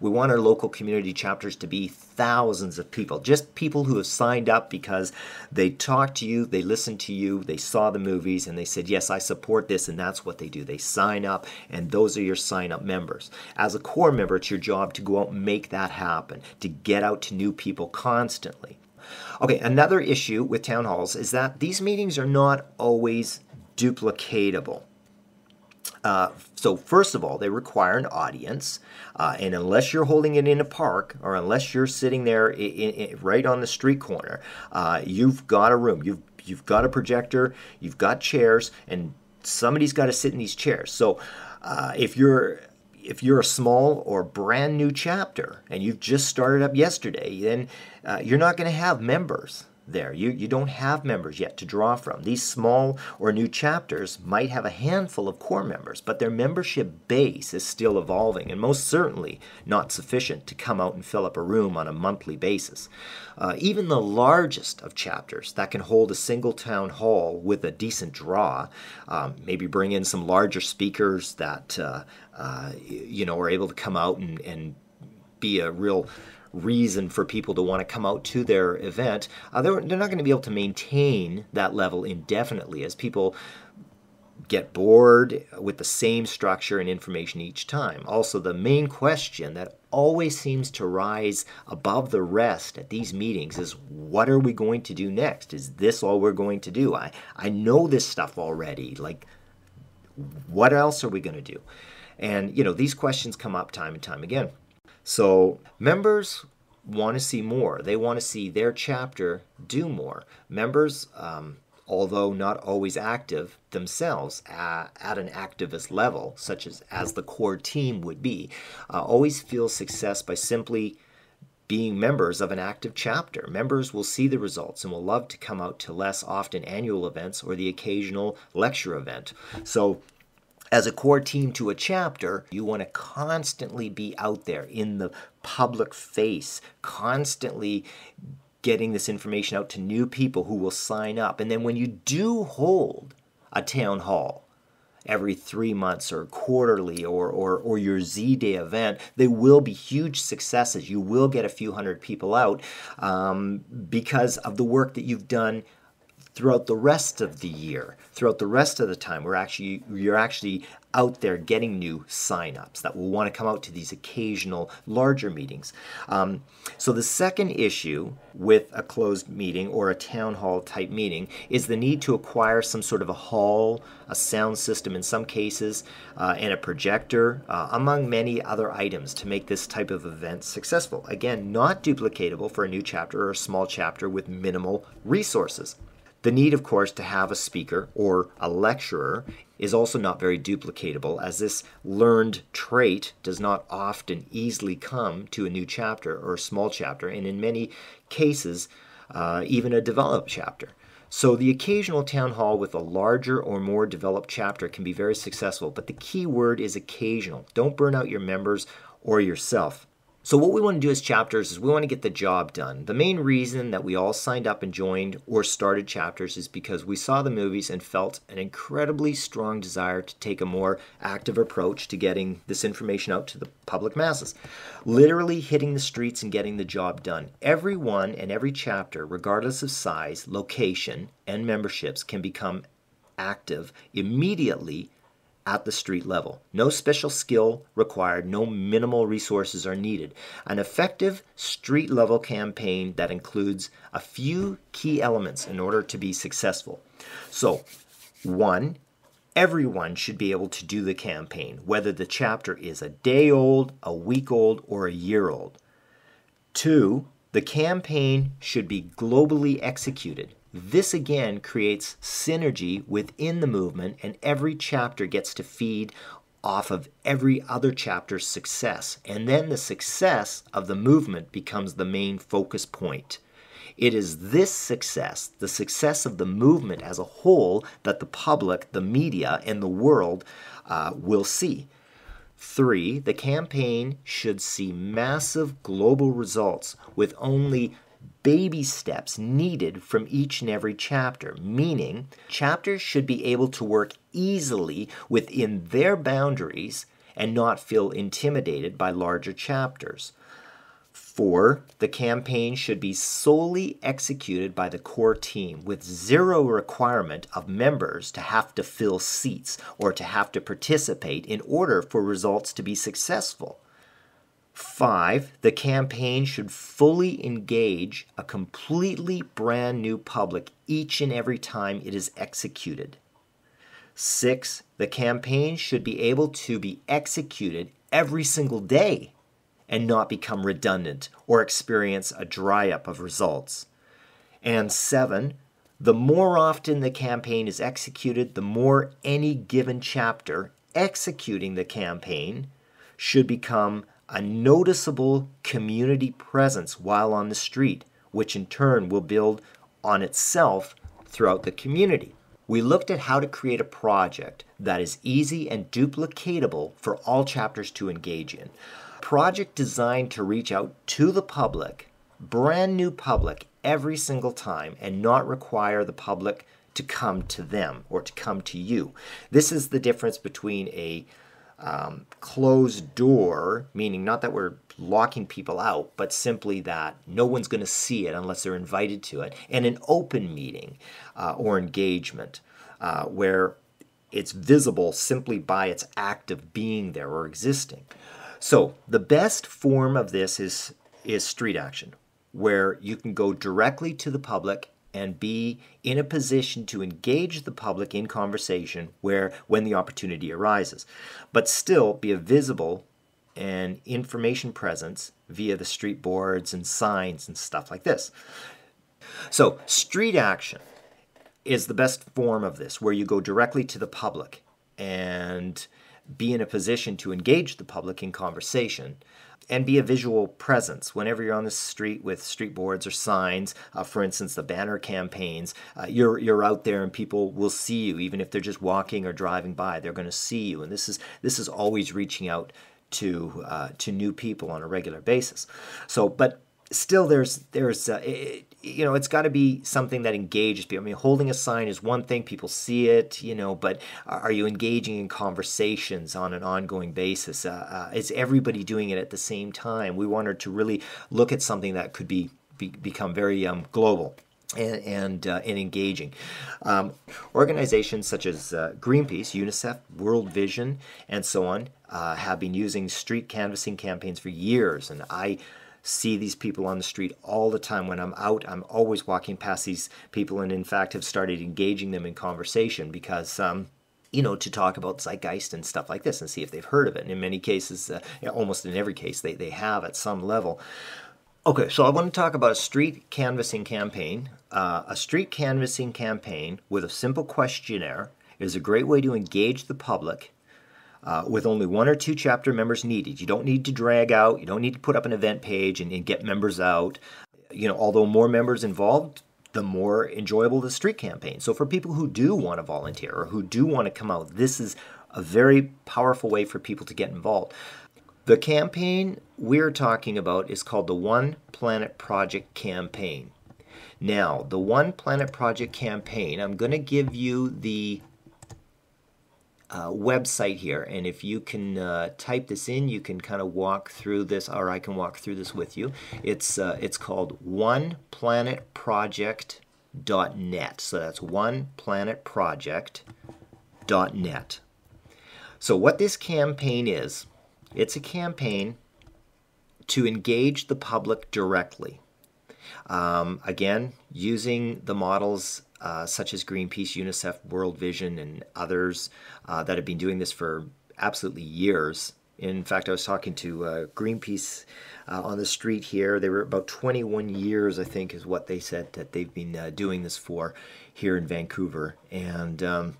We want our local community chapters to be thousands of people. Just people who have signed up because they talked to you, they listened to you, they saw the movies, and they said, yes, I support this, and that's what they do. They sign up, and those are your sign-up members. As a core member, it's your job to go out and make that happen, to get out to new people constantly. Okay, another issue with town halls is that these meetings are not always duplicatable. So first of all, they require an audience, and unless you're holding it in a park or unless you're sitting there right on the street corner, you've got a room, you've got a projector, you've got chairs, and somebody's got to sit in these chairs. So if you're a small or brand new chapter and you've just started up yesterday, then you're not going to have members there. You don't have members yet to draw from. These small or new chapters might have a handful of core members, but their membership base is still evolving and most certainly not sufficient to come out and fill up a room on a monthly basis. Even the largest of chapters that can hold a single town hall with a decent draw, maybe bring in some larger speakers that are able to come out and be a real reason for people to want to come out to their event, they're not going to be able to maintain that level indefinitely as people get bored with the same structure and information each time. Also, the main question that always seems to rise above the rest at these meetings is, what are we going to do next? Is this all we're going to do? I know this stuff already. Like, what else are we going to do? And, these questions come up time and time again. So members want to see more. They want to see their chapter do more. Members, although not always active themselves at an activist level, such as the core team would be, always feel success by simply being members of an active chapter. Members will see the results and will love to come out to less often annual events or the occasional lecture event. So as a core team to a chapter, you want to constantly be out there in the public face, constantly getting this information out to new people who will sign up. And then when you do hold a town hall every 3 months or quarterly or your Z-Day event, they will be huge successes. You will get a few hundred people out because of the work that you've done throughout the rest of the year, throughout the rest of the time, you're actually out there getting new sign-ups that will want to come out to these occasional larger meetings. So the second issue with a closed meeting or a town hall type meeting is the need to acquire some sort of a hall, a sound system in some cases, and a projector, among many other items to make this type of event successful. Again, not duplicatable for a new chapter or a small chapter with minimal resources. The need, of course, to have a speaker or a lecturer is also not very duplicatable, as this learned trait does not often easily come to a new chapter or a small chapter, and in many cases, even a developed chapter. So the occasional town hall with a larger or more developed chapter can be very successful, but the key word is occasional. Don't burn out your members or yourself. So what we want to do as chapters is we want to get the job done. The main reason that we all signed up and joined or started chapters is because we saw the movies and felt an incredibly strong desire to take a more active approach to getting this information out to the public masses. Literally hitting the streets and getting the job done. Everyone and every chapter, regardless of size, location, and memberships, can become active immediately at the street level. No special skill required, no minimal resources are needed. An effective street level campaign that includes a few key elements in order to be successful. So, 1, everyone should be able to do the campaign, whether the chapter is a day old, a week old, or a year old. 2, the campaign should be globally executed. This again creates synergy within the movement, and every chapter gets to feed off of every other chapter's success. And then the success of the movement becomes the main focus point. It is this success, the success of the movement as a whole, that the public, the media, and the world will see. 3, the campaign should see massive global results with only baby steps needed from each and every chapter, meaning chapters should be able to work easily within their boundaries and not feel intimidated by larger chapters. 4, the campaign should be solely executed by the core team with zero requirement of members to have to fill seats or to have to participate in order for results to be successful. 5, the campaign should fully engage a completely brand new public each and every time it is executed. 6, the campaign should be able to be executed every single day and not become redundant or experience a dry up of results. And 7, the more often the campaign is executed, the more any given chapter executing the campaign should become a noticeable community presence while on the street, which in turn will build on itself throughout the community. We looked at how to create a project that is easy and duplicatable for all chapters to engage in. A project designed to reach out to the public, brand new public, every single time and not require the public to come to them or to come to you. This is the difference between a closed door, meaning not that we're locking people out, but simply that no one's going to see it unless they're invited to it, and an open meeting or engagement where it's visible simply by its act of being there or existing. So the best form of this is street action, where you can go directly to the public and be in a position to engage the public in conversation when the opportunity arises, but still be a visible and information presence via the street boards and signs and stuff like this. So street action is the best form of this, where you go directly to the public and be in a position to engage the public in conversation and be a visual presence. Whenever you're on the street with street boards or signs, for instance, the banner campaigns, you're out there and people will see you. Even if they're just walking or driving by, they're going to see you. And this is always reaching out to new people on a regular basis. So, but still, there's it's got to be something that engages people. I mean, holding a sign is one thing; people see it, but are you engaging in conversations on an ongoing basis? Is everybody doing it at the same time? We wanted to really look at something that could become very global. and engaging. Organizations such as Greenpeace, UNICEF, World Vision, and so on have been using street canvassing campaigns for years, and I see these people on the street all the time. When I'm out, I'm always walking past these people, and in fact have started engaging them in conversation because to talk about Zeitgeist and stuff like this and see if they've heard of it. And in many cases, almost in every case, they have at some level. Okay, so I want to talk about a street canvassing campaign. A street canvassing campaign with a simple questionnaire is a great way to engage the public with only 1 or 2 chapter members needed. You don't need to drag out, you don't need to put up an event page and get members out. Although more members involved, the more enjoyable the street campaign. So for people who do want to volunteer or who do want to come out, this is a very powerful way for people to get involved. The campaign we're talking about is called the One Planet Project campaign. Now, the One Planet Project campaign, I'm going to give you the website here, and if you can type this in, you can kind of walk through this, or I can walk through this with you. It's called oneplanetproject.net. So that's oneplanetproject.net. So what this campaign is, it's a campaign to engage the public directly. Again, using the models such as Greenpeace, UNICEF, World Vision, and others that have been doing this for absolutely years. In fact, I was talking to Greenpeace on the street here. They were about 21 years, I think, is what they said that they've been doing this for here in Vancouver. And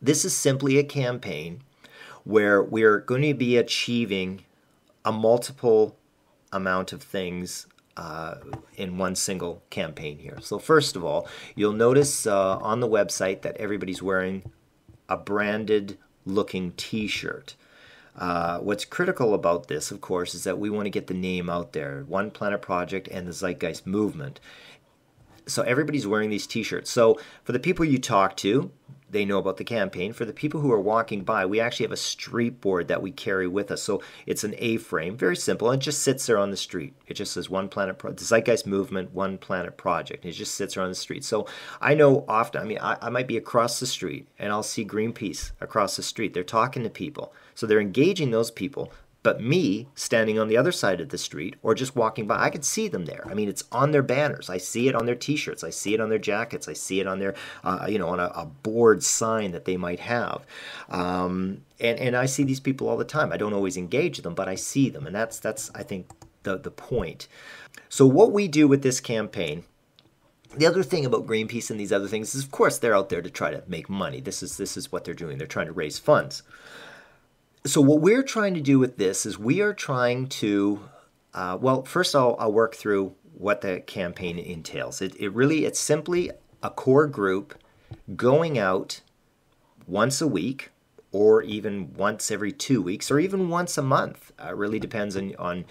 this is simply a campaign where we're going to be achieving a multiple amount of things in one single campaign here. So first of all, you'll notice on the website that everybody's wearing a branded looking t-shirt. What's critical about this, of course, is that we want to get the name out there, One Planet Project and the Zeitgeist Movement. So everybody's wearing these t-shirts. So for the people you talk to, they know about the campaign. For the people who are walking by, we actually have a street board that we carry with us. So it's an A-frame, very simple, and it just sits there on the street. It just says One Planet the Zeitgeist Movement, One Planet Project. And it just sits there on the street. So I know often, I might be across the street, and I'll see Greenpeace across the street. They're talking to people. So they're engaging those people. But me, standing on the other side of the street or just walking by, I can see them there. I mean, it's on their banners. I see it on their t-shirts. I see it on their jackets. I see it on their, on a board sign that they might have. And I see these people all the time. I don't always engage them, but I see them. And that's I think, the point. So what we do with this campaign, the other thing about Greenpeace and these other things is, of course, they're out there to try to make money. This is what they're doing. They're trying to raise funds. So what we're trying to do with this is we are trying to, first I'll work through what the campaign entails. It's simply a core group going out once a week, or even once every 2 weeks, or even once a month. It really depends on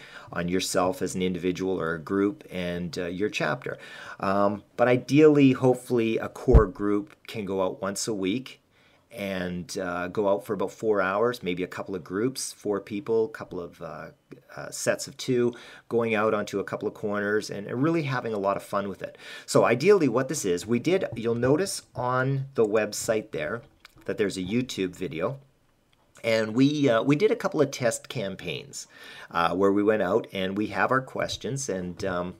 yourself as an individual or a group and your chapter. But ideally, hopefully, a core group can go out once a week and go out for about 4 hours, maybe a couple of groups, 4 people, a couple of sets of 2, going out onto a couple of corners and really having a lot of fun with it. So ideally what this is, you'll notice on the website there that there's a YouTube video. And we did a couple of test campaigns where we went out and we have our questions. And I'll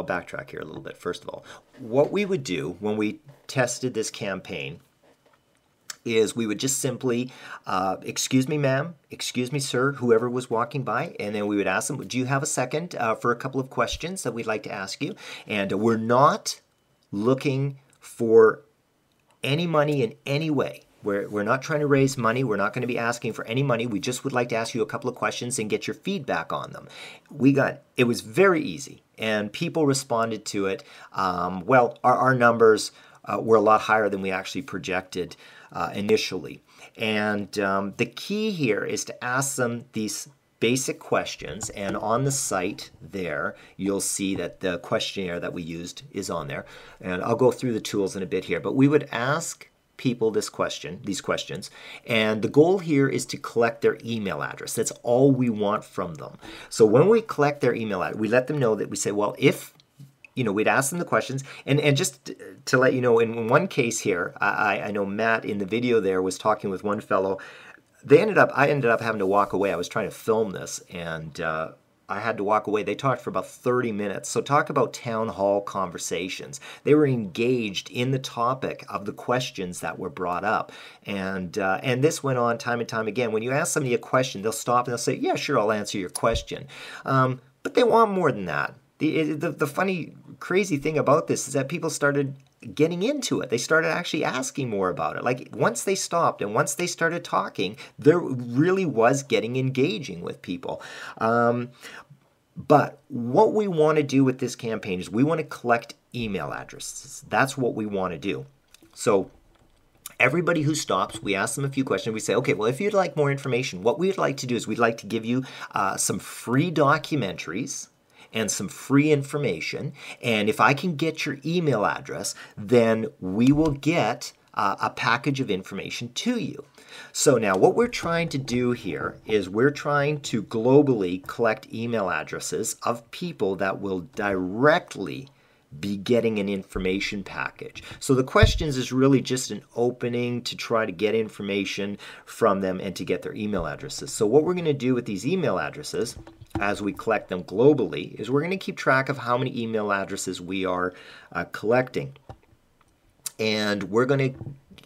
backtrack here a little bit. First of all, what we would do when we tested this campaign is we would just simply, excuse me, ma'am, excuse me, sir, whoever was walking by, and then we would ask them, do you have a second for a couple of questions that we'd like to ask you? And we're not looking for any money in any way. We're not trying to raise money. We're not going to be asking for any money. We just would like to ask you a couple of questions and get your feedback on them. It was very easy, and people responded to it. Our numbers were a lot higher than we actually projected initially. And the key here is to ask them these basic questions, and on the site there you'll see that the questionnaire that we used is on there, and I'll go through the tools in a bit here. But we would ask people these questions, and the goal here is to collect their email address. That's all we want from them. So when we collect their email address, we let them know that we say, well, if we'd ask them the questions, and just to let you know, in one case here, I know Matt in the video there was talking with one fellow. I ended up having to walk away. I was trying to film this, and I had to walk away. They talked for about 30 minutes. So talk about town hall conversations. They were engaged in the topic of the questions that were brought up. And this went on time and time again. When you ask somebody a question, they'll stop and they'll say, yeah, sure, I'll answer your question. But they want more than that. The funny, crazy thing about this is that people started getting into it. They started actually asking more about it. Like once they stopped and once they started talking, there really was getting engaging with people. But what we want to do with this campaign is we want to collect email addresses. That's what we want to do. So everybody who stops, we ask them a few questions. We say, okay, well, if you'd like more information, what we'd like to do is we'd like to give you some free documentaries and some free information. And if I can get your email address, then we will get a package of information to you. So now what we're trying to do here is we're trying to globally collect email addresses of people that will directly be getting an information package. So the questions is really just an opening to try to get information from them and to get their email addresses. So what we're going to do with these email addresses as we collect them globally is we're going to keep track of how many email addresses we are collecting. And we're going to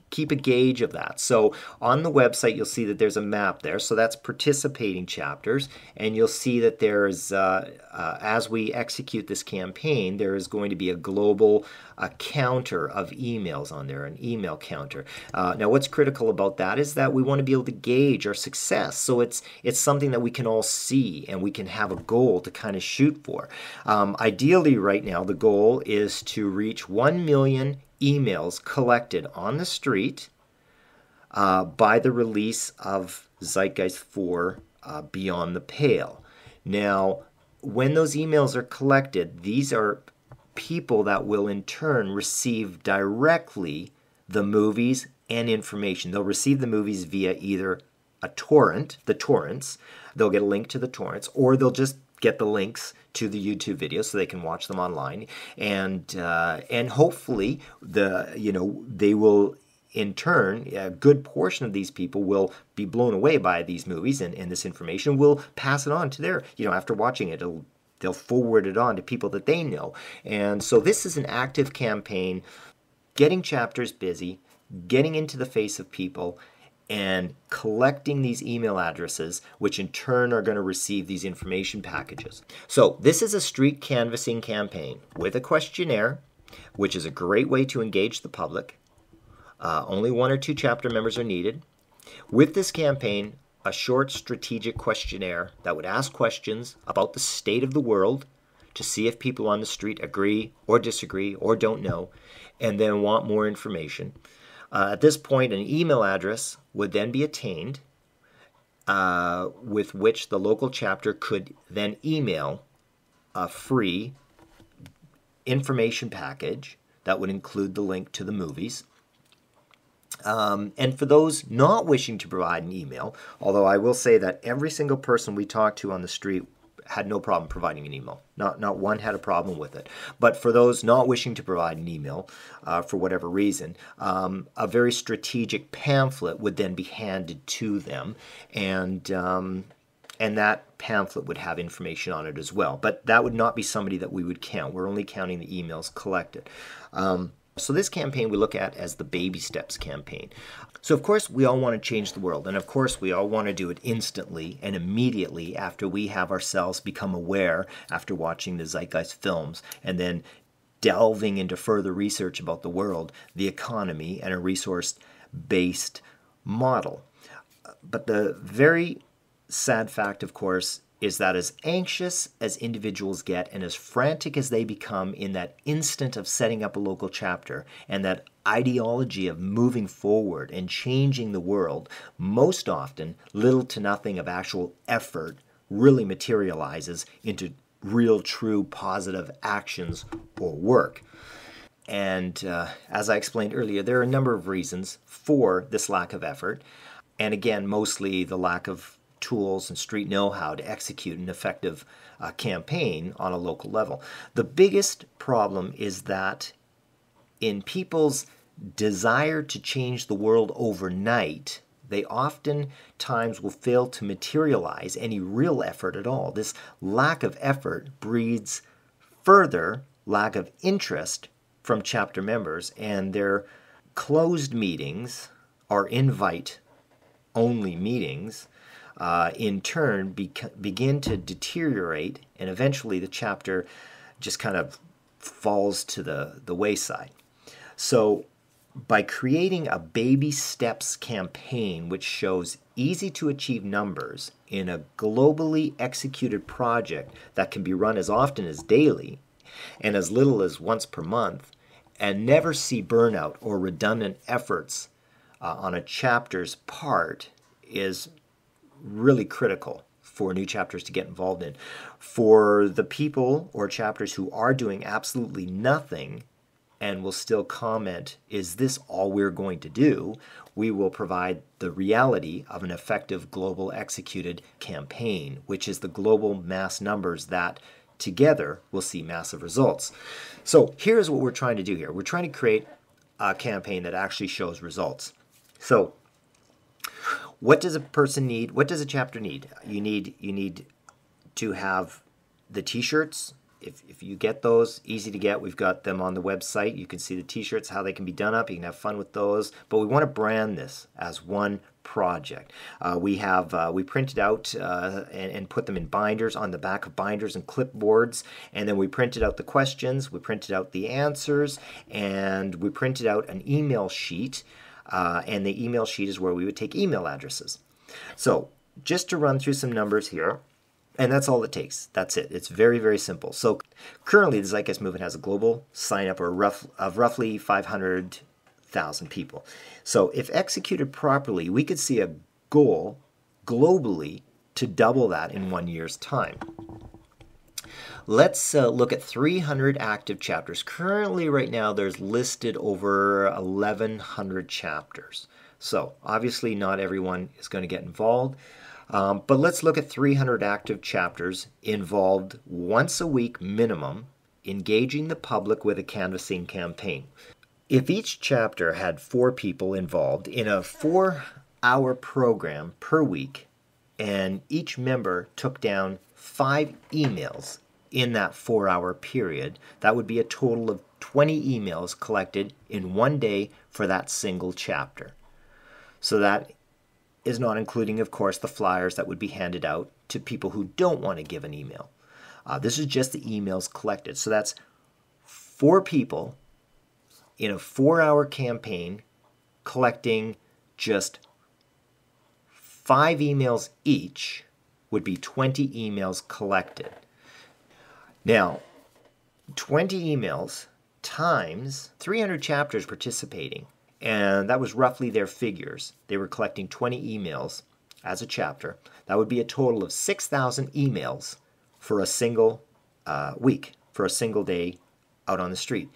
keep a gauge of that. So on the website, you'll see that there's a map there. So that's participating chapters. And you'll see that there's, as we execute this campaign, there is going to be a global counter of emails on there, an email counter. Now, what's critical about that is that we want to be able to gauge our success. So it's something that we can all see and we can have a goal to kind of shoot for. Ideally, right now, the goal is to reach 1 million emails collected on the street by the release of Zeitgeist 4 Beyond the Pale. Now, when those emails are collected, these are people that will in turn receive directly the movies and information. They'll receive the movies via either a torrent, the torrents, they'll get a link to the torrents, or they'll just get the links to the YouTube videos so they can watch them online, and hopefully they will in turn, a good portion of these people will be blown away by these movies and this information, will pass it on to their, after watching it, they'll forward it on to people that they know. And so this is an active campaign, getting chapters busy, getting into the face of people, and collecting these email addresses, which in turn are going to receive these information packages. So this is a street canvassing campaign with a questionnaire, which is a great way to engage the public. Only 1 or 2 chapter members are needed. With this campaign, a short strategic questionnaire that would ask questions about the state of the world to see if people on the street agree or disagree or don't know, and then want more information. At this point, an email address would then be attained with which the local chapter could then email a free information package that would include the link to the movies. And for those not wishing to provide an email, although I will say that every single person we talked to on the street had no problem providing an email. Not one had a problem with it. But for those not wishing to provide an email, for whatever reason, a very strategic pamphlet would then be handed to them, and that pamphlet would have information on it as well. But that would not be somebody that we would count. We're only counting the emails collected. So this campaign we look at as the baby steps campaign. So of course we all want to change the world, and of course we all want to do it instantly and immediately after we have ourselves become aware after watching the Zeitgeist films and then delving into further research about the world, the economy, and a resource-based model. But the very sad fact, of course, is that as anxious as individuals get and as frantic as they become in that instant of setting up a local chapter and that ideology of moving forward and changing the world, most often little to nothing of actual effort really materializes into real, true, positive actions or work. And as I explained earlier, there are a number of reasons for this lack of effort. And again, mostly the lack of tools and street know-how to execute an effective campaign on a local level. The biggest problem is that in people's desire to change the world overnight, they oftentimes will fail to materialize any real effort at all. This lack of effort breeds further lack of interest from chapter members, and their closed meetings or invite-only meetings in turn begin to deteriorate, and eventually the chapter just kind of falls to the wayside. So by creating a baby steps campaign which shows easy to achieve numbers in a globally executed project that can be run as often as daily and as little as once per month, and never see burnout or redundant efforts on a chapter's part, is really critical for new chapters to get involved in. For the people or chapters who are doing absolutely nothing and will still comment, "Is this all we're going to do?" we will provide the reality of an effective global executed campaign, which is the global mass numbers that together will see massive results. So here's what we're trying to do here. We're trying to create a campaign that actually shows results. So what does a person need? What does a chapter need? You need to have the t-shirts. If you get those, easy to get. We've got them on the website. You can see the t-shirts, how they can be done up. You can have fun with those. But we want to brand this as one project. We printed out and put them in binders, on the back of binders and clipboards. And then we printed out the questions. We printed out the answers. And we printed out an email sheet. And the email sheet is where we would take email addresses. So just to run through some numbers here. And that's all it takes. That's it. It's very, very simple. So currently, the Zeitgeist Movement has a global sign-up of roughly 500,000 people. So if executed properly, we could see a goal globally to double that in 1 year's time. Let's look at 300 active chapters. Currently, right now, there's listed over 1,100 chapters. So obviously, not everyone is going to get involved. But let's look at 300 active chapters involved once a week minimum, engaging the public with a canvassing campaign. If each chapter had 4 people involved in a 4-hour program per week, and each member took down 5 emails in that 4-hour period, that would be a total of 20 emails collected in 1 day for that single chapter. So that is not including, of course, the flyers that would be handed out to people who don't want to give an email. This is just the emails collected. So that's 4 people in a 4-hour campaign collecting just 5 emails each would be 20 emails collected. Now, 20 emails times 300 chapters participating, and that was roughly their figures. They were collecting 20 emails as a chapter. That would be a total of 6,000 emails for a single week, for a single day out on the street.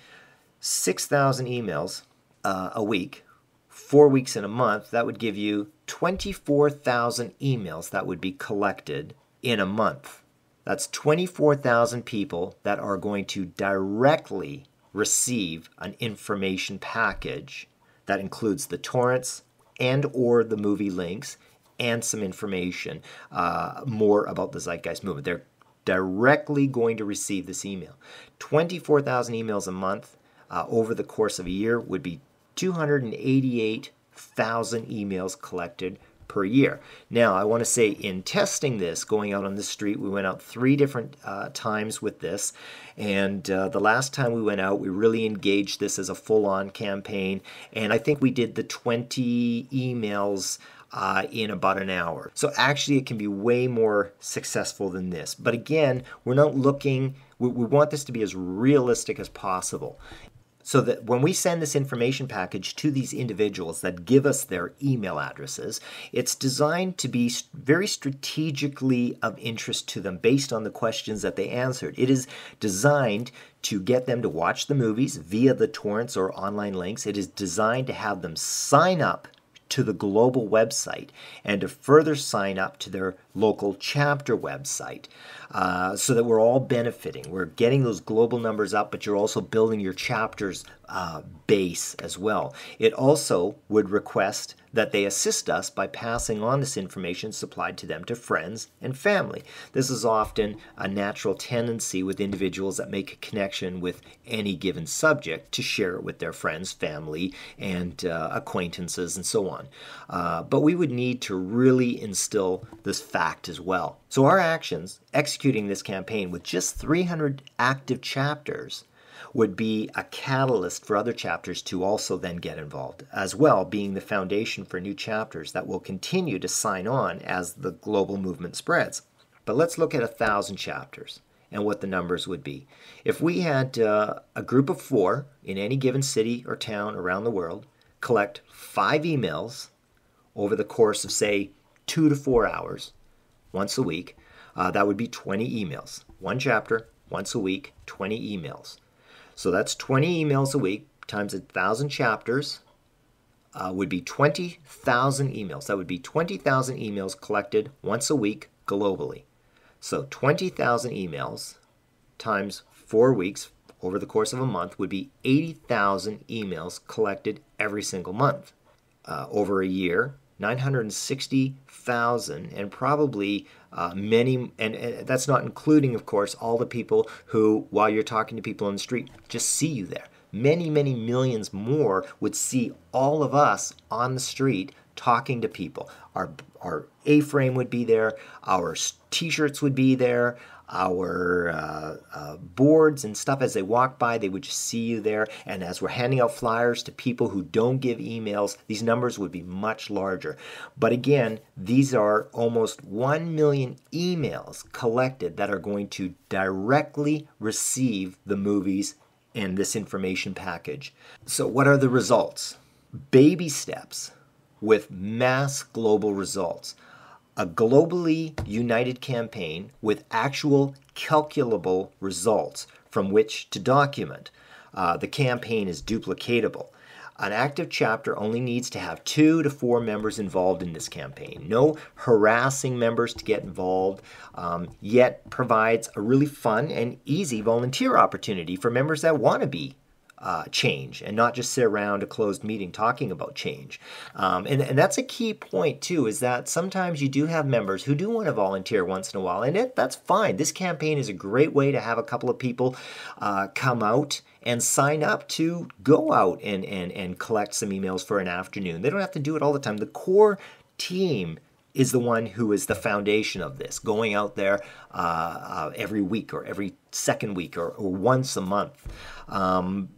6,000 emails a week, 4 weeks in a month, that would give you 24,000 emails that would be collected in a month. That's 24,000 people that are going to directly receive an information package that includes the torrents and or the movie links and some information more about the Zeitgeist Movement. They're directly going to receive this email. 24,000 emails a month over the course of a year would be 288,000 emails collected per year. Now, I want to say in testing this, going out on the street, we went out 3 different times with this. And the last time we went out, we really engaged this as a full-on campaign. And I think we did the 20 emails in about an hour. So actually, it can be way more successful than this. But again, we're not looking, we want this to be as realistic as possible. So that when we send this information package to these individuals that give us their email addresses, it's designed to be very strategically of interest to them based on the questions that they answered. It is designed to get them to watch the movies via the torrents or online links. It is designed to have them sign up to the global website and to further sign up to their local chapter website, so that we're all benefiting. We're getting those global numbers up, but you're also building your chapter's base as well. It also would request that they assist us by passing on this information supplied to them to friends and family. This is often a natural tendency with individuals that make a connection with any given subject to share it with their friends, family, and acquaintances, and so on. But we would need to really instill this fact as well. So our actions executing this campaign with just 300 active chapters would be a catalyst for other chapters to also then get involved, as well being the foundation for new chapters that will continue to sign on as the global movement spreads. But let's look at 1,000 chapters and what the numbers would be. If we had a group of 4 in any given city or town around the world collect 5 emails over the course of, say, 2 to 4 hours once a week, that would be 20 emails. One chapter, once a week, 20 emails. So that's 20 emails a week times 1,000 chapters would be 20,000 emails. That would be 20,000 emails collected once a week globally. So 20,000 emails times 4 weeks over the course of a month would be 80,000 emails collected every single month. Over a year, 960,000, and probably many, and that's not including, of course, all the people who, while you're talking to people on the street, just see you there. Many, many millions more would see all of us on the street talking to people. Our A-frame would be there, our t-shirts would be there, our boards and stuff. As they walk by, they would just see you there. And as we're handing out flyers to people who don't give emails, these numbers would be much larger. But again, these are almost 1 million emails collected that are going to directly receive the movies and this information package. So what are the results? Baby steps with mass global results. A globally united campaign with actual calculable results from which to document. The campaign is duplicatable. An active chapter only needs to have 2 to 4 members involved in this campaign. No harassing members to get involved, yet provides a really fun and easy volunteer opportunity for members that want to be change and not just sit around a closed meeting talking about change. And that's a key point too, is that sometimes you do have members who do want to volunteer once in a while, and that's fine. This campaign is a great way to have a couple of people come out and sign up to go out and collect some emails for an afternoon. They don't have to do it all the time. The core team is the one who is the foundation of this, going out there every week or every second week or once a month.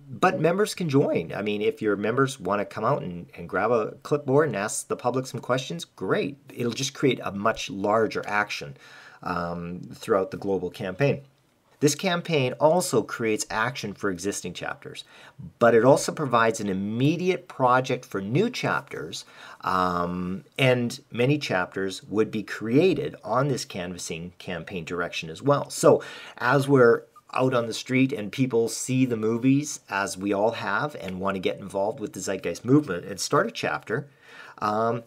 But members can join. I mean, if your members want to come out and grab a clipboard and ask the public some questions, great. It'll just create a much larger action throughout the global campaign. This campaign also creates action for existing chapters, but it also provides an immediate project for new chapters, and many chapters would be created on this canvassing campaign direction as well. So as we're out on the street and people see the movies, as we all have, and want to get involved with the Zeitgeist movement and start a chapter,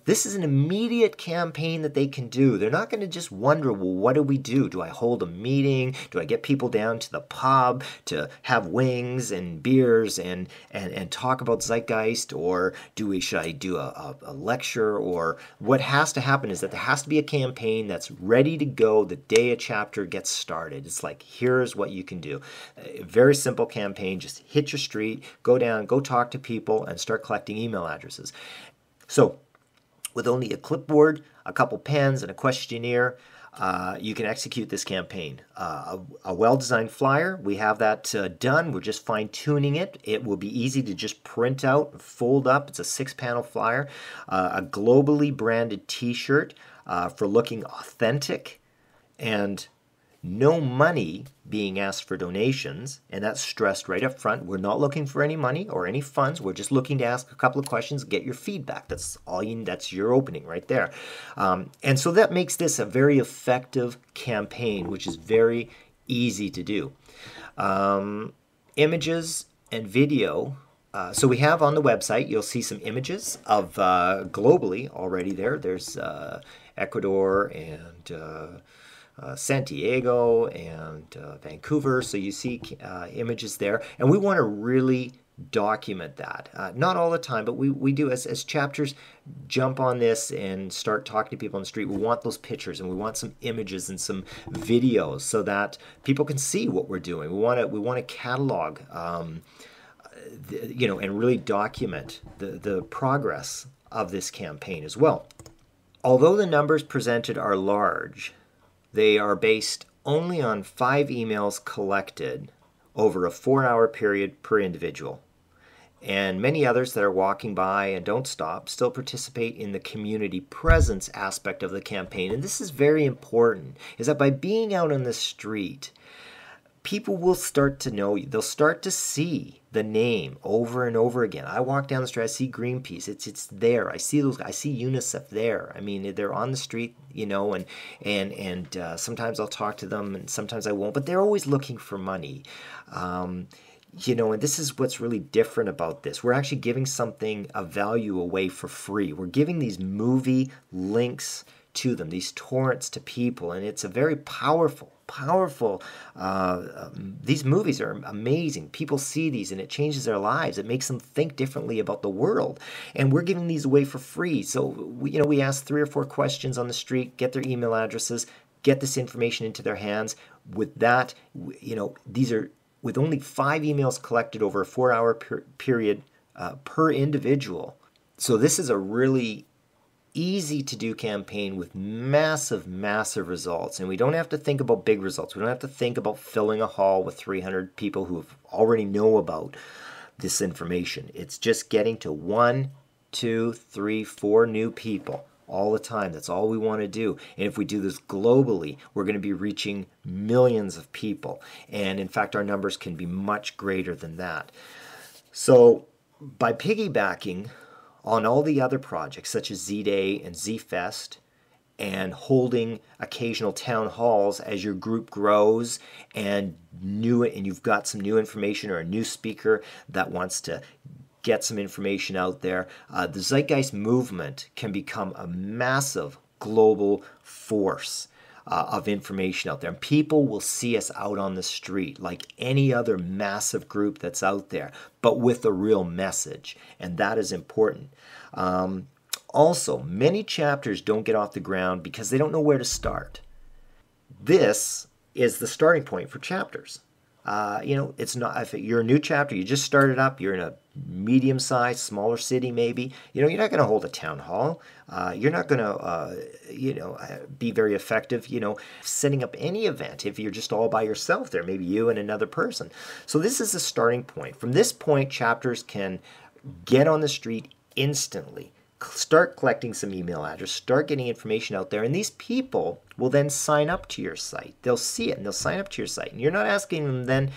this is an immediate campaign that they can do. They're not going to just wonder, well, what do we do? Do I hold a meeting? Do I get people down to the pub to have wings and beers and talk about Zeitgeist? Or should I do a lecture? Or what has to happen is that there has to be a campaign that's ready to go the day a chapter gets started. It's like, here's what you can do. A very simple campaign. Just hit your street, go down, go talk to people, and start collecting email addresses. So with only a clipboard, a couple pens, and a questionnaire, you can execute this campaign. A well-designed flyer, we have that done. We're just fine-tuning it. It will be easy to just print out, fold up. It's a 6-panel flyer. A globally branded t-shirt for looking authentic, and no money being asked for donations, and that's stressed right up front. We're not looking for any money or any funds. We're just looking to ask a couple of questions, get your feedback. That's all you need. That's your opening right there. And so that makes this a very effective campaign, which is very easy to do. Images and video So we have on the website, you'll see some images of globally already there. There's Ecuador and San Diego and Vancouver. So you see images there. And we want to really document that. Not all the time, but we do as chapters jump on this and start talking to people on the street. We want those pictures and we want some images and some videos so that people can see what we're doing. We want to catalog and really document the progress of this campaign as well. Although the numbers presented are large, they are based only on 5 emails collected over a 4-hour period per individual. And many others that are walking by and don't stop still participate in the community presence aspect of the campaign. And this is very important, is that by being out on the street, people will start to know you. They'll start to see the name over and over again. I walk down the street, I see Greenpeace. It's there. I see UNICEF there. I mean, they're on the street, and sometimes I'll talk to them, and sometimes I won't. But they're always looking for money, and this is what's really different about this. We're actually giving something of value away for free. We're giving these movie links to them, these torrents to people, and it's a very powerful. These movies are amazing. People see these and it changes their lives. It makes them think differently about the world. And we're giving these away for free. So we ask 3 or 4 questions on the street, get their email addresses, get this information into their hands. With that, these are with only 5 emails collected over a 4-hour period per individual. So this is a really easy to do campaign with massive results, and we don't have to think about big results. We don't have to think about filling a hall with 300 people who already know about this information. It's just getting to 1, 2, 3, 4 new people all the time. That's all we want to do. And if we do this globally, we're going to be reaching millions of people, and in fact our numbers can be much greater than that. So by piggybacking on all the other projects such as Z-Day and Z-Fest, and holding occasional town halls as your group grows and you've got some new information or a new speaker that wants to get some information out there, the Zeitgeist Movement can become a massive global force of information out there. And people will see us out on the street like any other massive group that's out there, but with a real message. And that is important. Also, many chapters don't get off the ground because they don't know where to start. This is the starting point for chapters. It's not, if you're a new chapter, you just started up, you're in a medium-sized, smaller city maybe, you're not going to hold a town hall. You're not going to, be very effective, setting up any event if you're just all by yourself there, maybe you and another person. So this is the starting point. From this point, chapters can get on the street instantly. Start collecting some email addresses, start getting information out there, and these people will then sign up to your site. They'll see it and they'll sign up to your site. And you're not asking them then,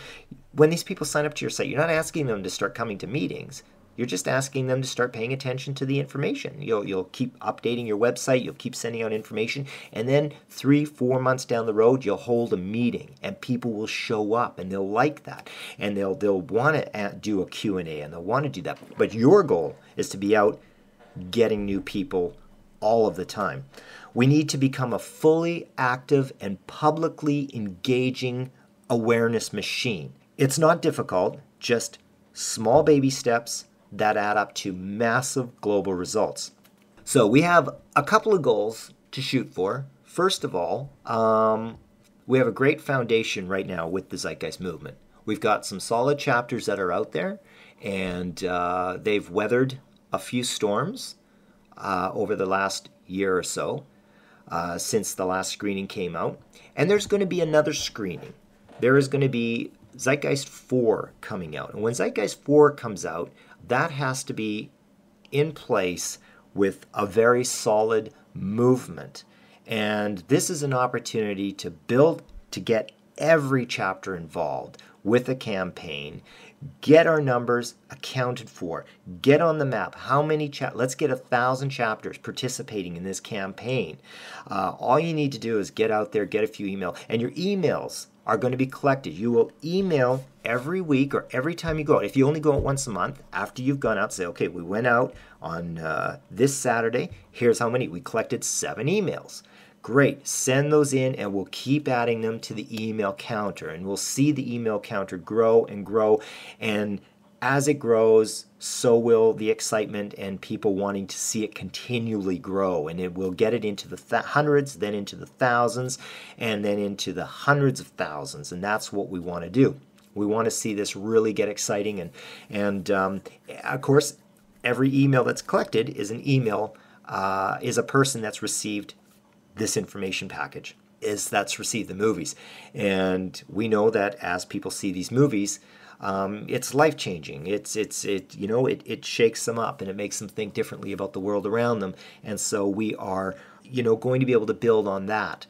when these people sign up to your site, you're not asking them to start coming to meetings. You're just asking them to start paying attention to the information. You'll keep updating your website, you'll keep sending out information, and then 3-4 months down the road, you'll hold a meeting, and people will show up, and they'll like that, and they'll want to do a Q&A, and they'll want to do that. But your goal is to be out getting new people all of the time. We need to become a fully active and publicly engaging awareness machine. It's not difficult, just small baby steps that add up to massive global results. So we have a couple of goals to shoot for. First of all, we have a great foundation right now with the Zeitgeist Movement. We've got some solid chapters that are out there, and they've weathered a few storms over the last year or so since the last screening came out. And there's going to be another screening. There is going to be Zeitgeist 4 coming out. And when Zeitgeist 4 comes out, that has to be in place with a very solid movement. And this is an opportunity to get every chapter involved with a campaign, get our numbers accounted for, get on the map. How many let's get 1,000 chapters participating in this campaign. All you need to do is get out there, get a few emails, and your emails are going to be collected. You will email every week or every time you go out. If you only go out once a month, after you've gone out, say, okay, we went out on this Saturday. Here's how many. We collected 7 emails. Great. Send those in and we'll keep adding them to the email counter. And we'll see the email counter grow and grow. And as it grows, so will the excitement and people wanting to see it continually grow. And it will get it into the hundreds, then into the thousands, and then into the hundreds of thousands. And that's what we want to do. We want to see this really get exciting. And of course, every email that's collected is an email, is a person that's received this information package, that's received the movies. And we know that as people see these movies, it's life-changing. It shakes them up and it makes them think differently about the world around them. And so we are, going to be able to build on that.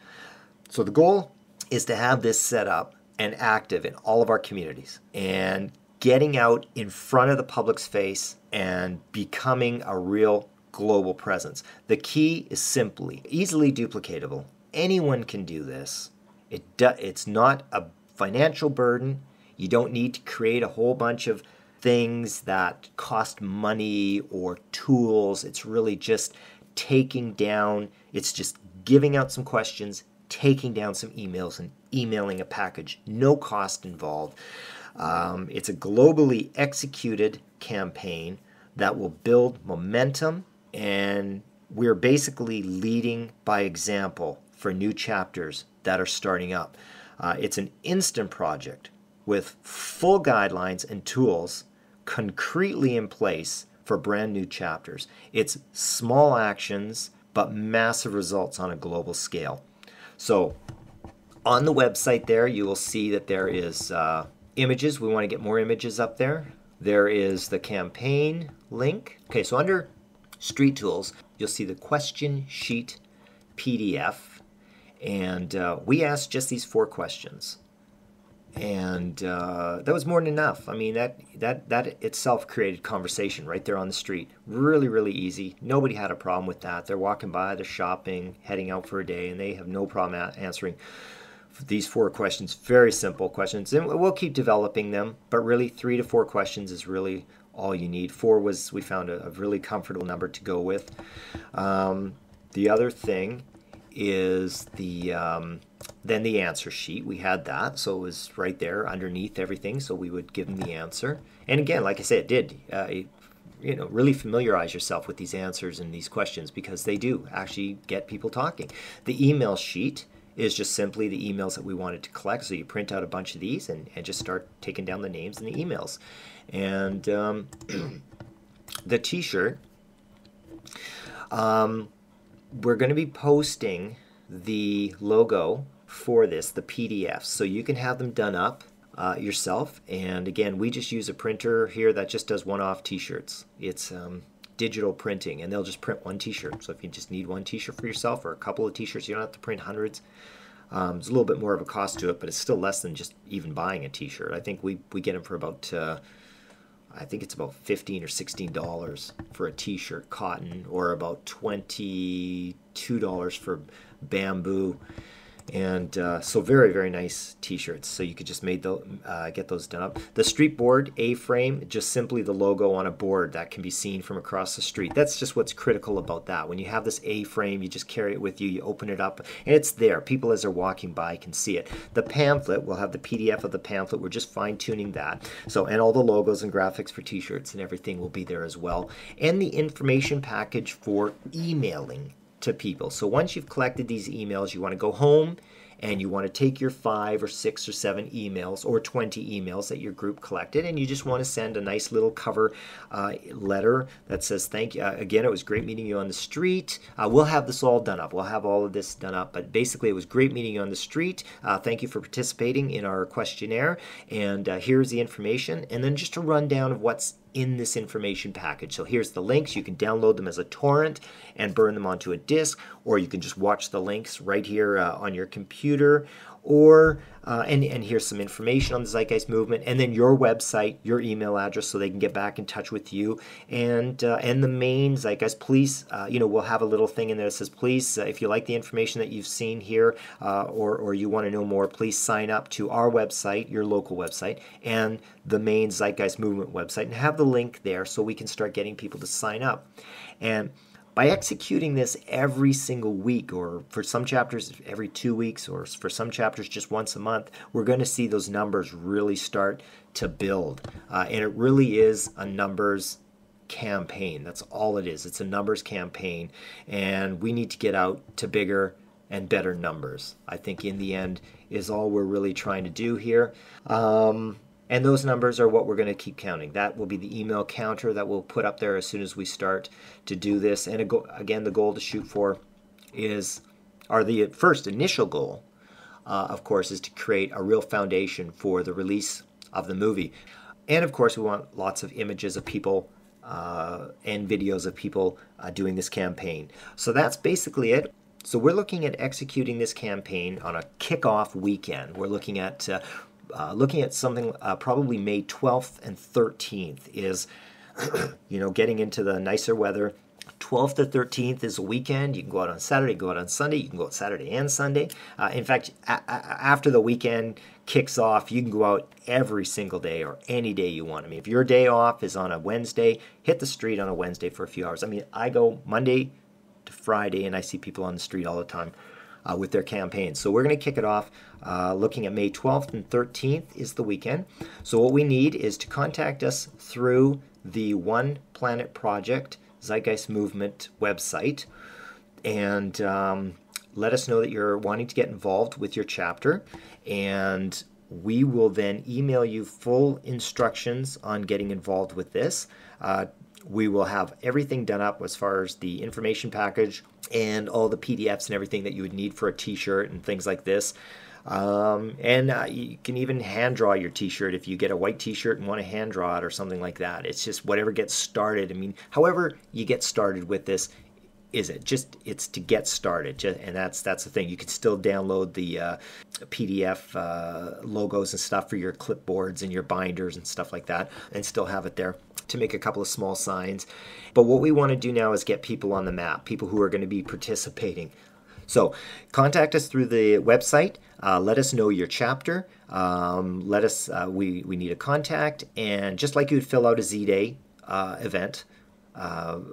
So the goal is to have this set up and active in all of our communities and getting out in front of the public's face and becoming a real global presence. The key is simply easily duplicatable. Anyone can do this. It's not a financial burden. You don't need to create a whole bunch of things that cost money or tools. It's really just it's just giving out some questions, taking down some emails, and emailing a package. No cost involved. It's a globally executed campaign that will build momentum, and we're basically leading by example for new chapters that are starting up. It's an instant project with full guidelines and tools concretely in place for brand new chapters. It's small actions, but massive results on a global scale. So on the website there, you will see that there is images. We want to get more images up there. There is the campaign link. Okay, so under Street Tools, you'll see the question sheet PDF. And we asked just these 4 questions. And that was more than enough. I mean, that itself created conversation right there on the street. Really, really easy. Nobody had a problem with that. They're walking by, they're shopping, heading out for a day, and they have no problem answering these 4 questions. Very simple questions. And we'll keep developing them, but really 3 to 4 questions is really all you need. 4 was, we found a really comfortable number to go with. The other thing is then the answer sheet. We had that, so it was right there underneath everything, so we would give them the answer. And again, like I said, it did really familiarize yourself with these answers and these questions, because they do actually get people talking. The email sheet is just simply the emails that we wanted to collect, so you print out a bunch of these and just start taking down the names and the emails. And the t-shirt, we're going to be posting the logo for this, the PDFs, so you can have them done up yourself. And again, we just use a printer here that just does one-off t-shirts. It's digital printing, and they'll just print 1 t-shirt. So if you just need 1 t-shirt for yourself or a couple of t-shirts, you don't have to print hundreds. There's a little bit more of a cost to it, but it's still less than just even buying a t-shirt. I think we get them for about I think it's about $15 or $16 for a t-shirt, cotton, or about $22 for bamboo. And so very, very nice t-shirts. So you could just get those done up. The street board A-frame, just simply the logo on a board that can be seen from across the street. That's just what's critical about that. When you have this A-frame, you just carry it with you, you open it up, and it's there. People as they're walking by can see it. The pamphlet, we'll have the PDF of the pamphlet. We're just fine-tuning that. So, and all the logos and graphics for t-shirts and everything will be there as well. And the information package for emailing to people. So once you've collected these emails, you want to go home and you want to take your 5 or 6 or 7 emails or 20 emails that your group collected, and you just want to send a nice little cover letter that says, thank you. Again, it was great meeting you on the street. We'll have this all done up. We'll have all of this done up. But basically, it was great meeting you on the street. Thank you for participating in our questionnaire. And here's the information. And then just a rundown of what's in this information package. So here's the links. You can download them as a torrent and burn them onto a disk, or you can just watch the links right here on your computer, or and here's some information on the Zeitgeist Movement, and then your website, your email address, so they can get back in touch with you, and the main Zeitgeist. Please, we'll have a little thing in there that says, please, if you like the information that you've seen here, or you want to know more, please sign up to our website, your local website, and the main Zeitgeist Movement website, and have the link there so we can start getting people to sign up. And by executing this every single week, or for some chapters every 2 weeks, or for some chapters just once a month, we're going to see those numbers really start to build. And it really is a numbers campaign. That's all it is. It's a numbers campaign. And we need to get out to bigger and better numbers, I think, in the end, is all we're really trying to do here. And those numbers are what we're going to keep counting. That will be the email counter that we'll put up there as soon as we start to do this. And again, the goal to shoot for the first initial goal, of course, is to create a real foundation for the release of the movie. And of course, we want lots of images of people and videos of people doing this campaign. So that's basically it. So we're looking at executing this campaign on a kickoff weekend. We're looking at something probably May 12th and 13th is, getting into the nicer weather. 12th to 13th is a weekend. You can go out on Saturday, go out on Sunday. You can go out Saturday and Sunday. In fact, after the weekend kicks off, you can go out every single day or any day you want. I mean, if your day off is on a Wednesday, hit the street on a Wednesday for a few hours. I mean, I go Monday to Friday, and I see people on the street all the time with their campaigns. So we're going to kick it off looking at May 12th and 13th is the weekend. So what we need is to contact us through the One Planet Project Zeitgeist Movement website, and let us know that you're wanting to get involved with your chapter, and we will then email you full instructions on getting involved with this. We will have everything done up as far as the information package and all the PDFs and everything that you would need for a t-shirt and things like this. You can even hand draw your t-shirt if you get a white t-shirt and want to hand draw it or something like that. It's just whatever gets started. I mean, however you get started with this, it's to get started, and that's the thing. You can still download the PDF logos and stuff for your clipboards and your binders and stuff like that, and still have it there to make a couple of small signs. But what we want to do now is get people on the map, people who are going to be participating. So contact us through the website. Let us know your chapter. We need a contact, and just like you would fill out a Z-Day event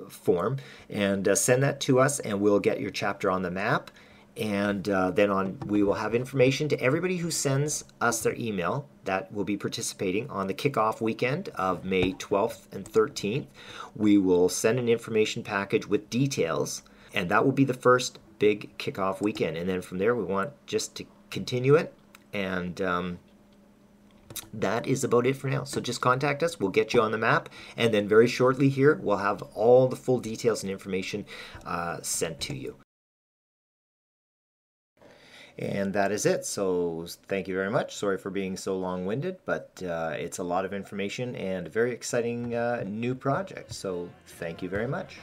form, and send that to us, and we'll get your chapter on the map. And then we will have information to everybody who sends us their email that will be participating on the kickoff weekend of May 12th and 13th. We will send an information package with details, and that will be the first big kickoff weekend. And then from there, we want just to continue it, and that is about it for now. So just contact us. We'll get you on the map, and then very shortly here, we'll have all the full details and information sent to you. And that is it. So thank you very much. Sorry for being so long-winded, but it's a lot of information and a very exciting new project. So thank you very much.